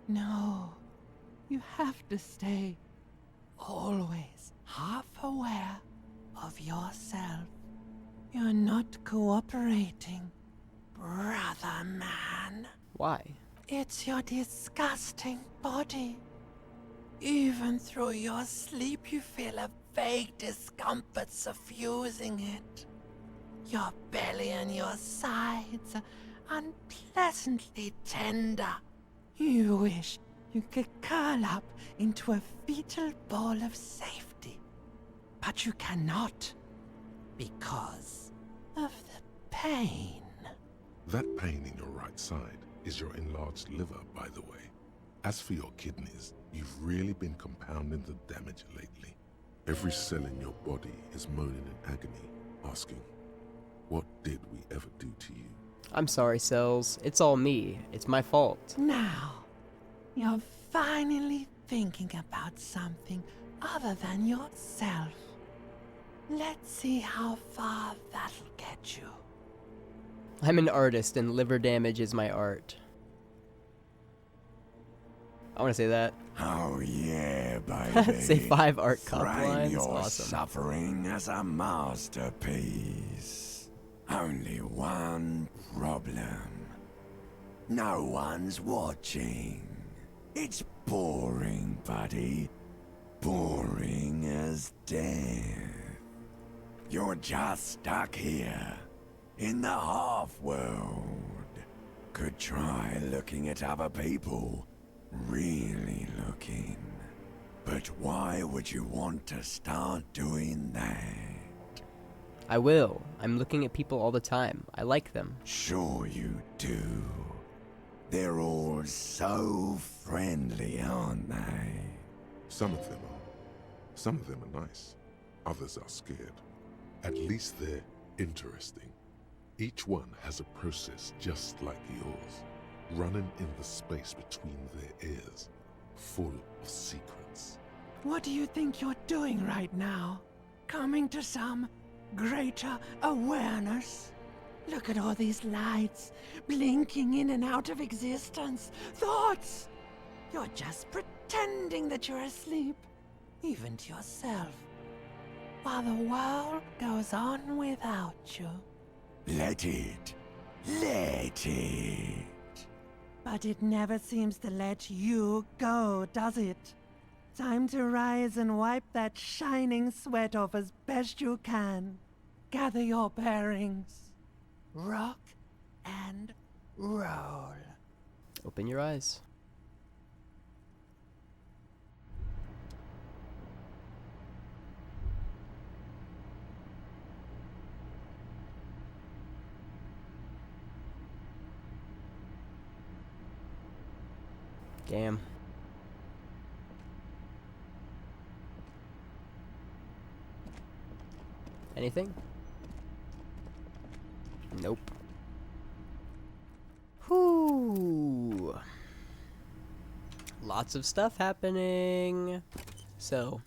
[SPEAKER 13] No, you have to stay. Always half aware of yourself. You're not cooperating, brother man.
[SPEAKER 1] Why?
[SPEAKER 13] It's your disgusting body. Even through your sleep, you feel a vague discomfort suffusing it. Your belly and your sides are unpleasantly tender. You wish you could curl up into a fetal ball of safety. But you cannot, because of the pain.
[SPEAKER 2] That pain in your right side is your enlarged liver, by the way. As for your kidneys, you've really been compounding the damage lately. Every cell in your body is moaning in agony, asking, what did we ever do to you?
[SPEAKER 1] I'm sorry, Cells. It's all me. It's my fault.
[SPEAKER 13] Now, you're finally thinking about something other than yourself. Let's see how far that'll get you.
[SPEAKER 1] I'm an artist and liver damage is my art. I want to say that.
[SPEAKER 12] Oh yeah, baby.
[SPEAKER 1] Say 5 art cop
[SPEAKER 12] Frame
[SPEAKER 1] lines.
[SPEAKER 12] your
[SPEAKER 1] Awesome.
[SPEAKER 12] suffering as a masterpiece. Only one problem. No one's watching. It's boring, buddy. Boring as death. You're just stuck here, in the half-world. Could try looking at other people. Really looking. But why would you want to start doing that?
[SPEAKER 1] I will. I'm looking at people all the time. I like them.
[SPEAKER 12] Sure you do. They're all so friendly, aren't they?
[SPEAKER 2] Some of them are. Some of them are nice. Others are scared. At least they're interesting. Each one has a process just like yours, running in the space between their ears, full of secrets.
[SPEAKER 13] What do you think you're doing right now? Coming to some greater awareness? Look at all these lights, blinking in and out of existence. Thoughts! You're just pretending that you're asleep, even to yourself, while the world goes on without you.
[SPEAKER 12] Let it. Let it.
[SPEAKER 13] But it never seems to let you go, does it? Time to rise and wipe that shining sweat off as best you can. Gather your bearings. Rock and roll.
[SPEAKER 1] Open your eyes. Damn. Anything? Nope. Whoo. Lots of stuff happening. So,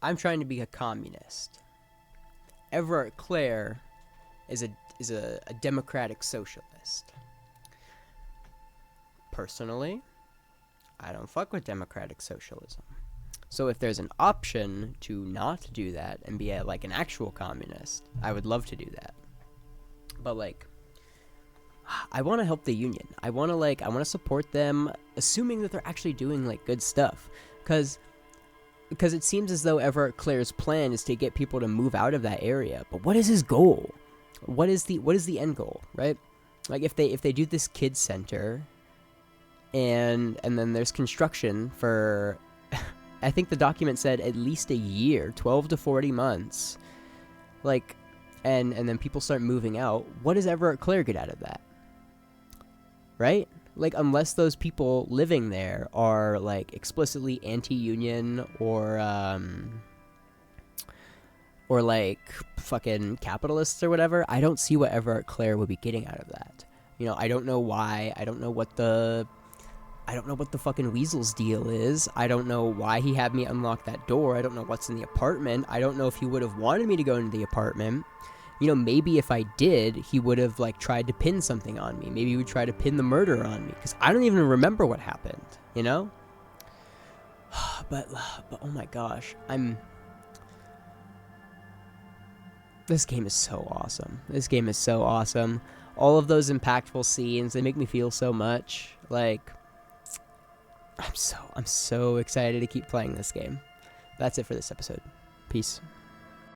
[SPEAKER 1] I'm trying to be a communist. Everett Clare is a democratic socialist. Personally, I don't fuck with democratic socialism. So if there's an option to not do that and be like an actual communist, I would love to do that. But like, I want to help the union. I want to support them, assuming that they're actually doing like good stuff, because it seems as though Everett Clare's plan is to get people to move out of that area. But what is his goal? What is the end goal, right? Like if they do this kids center, and then there's construction for, I think the document said at least a year, 12 to 40 months, like, and then people start moving out. What does Everett Clare get out of that? Right? Like, unless those people living there are like explicitly anti-union or like fucking capitalists or whatever, I don't see what Everett Clare would be getting out of that. You know, I don't know why. I don't know what the fucking Weasel's deal is. I don't know why he had me unlock that door. I don't know what's in the apartment. I don't know if he would have wanted me to go into the apartment. You know, maybe if I did, he would have like tried to pin something on me. Maybe he would try to pin the murder on me, because I don't even remember what happened, you know? But oh my gosh, this game is so awesome. This game is so awesome. All of those impactful scenes, they make me feel so much. Like, I'm so excited to keep playing this game. That's it for this episode. Peace.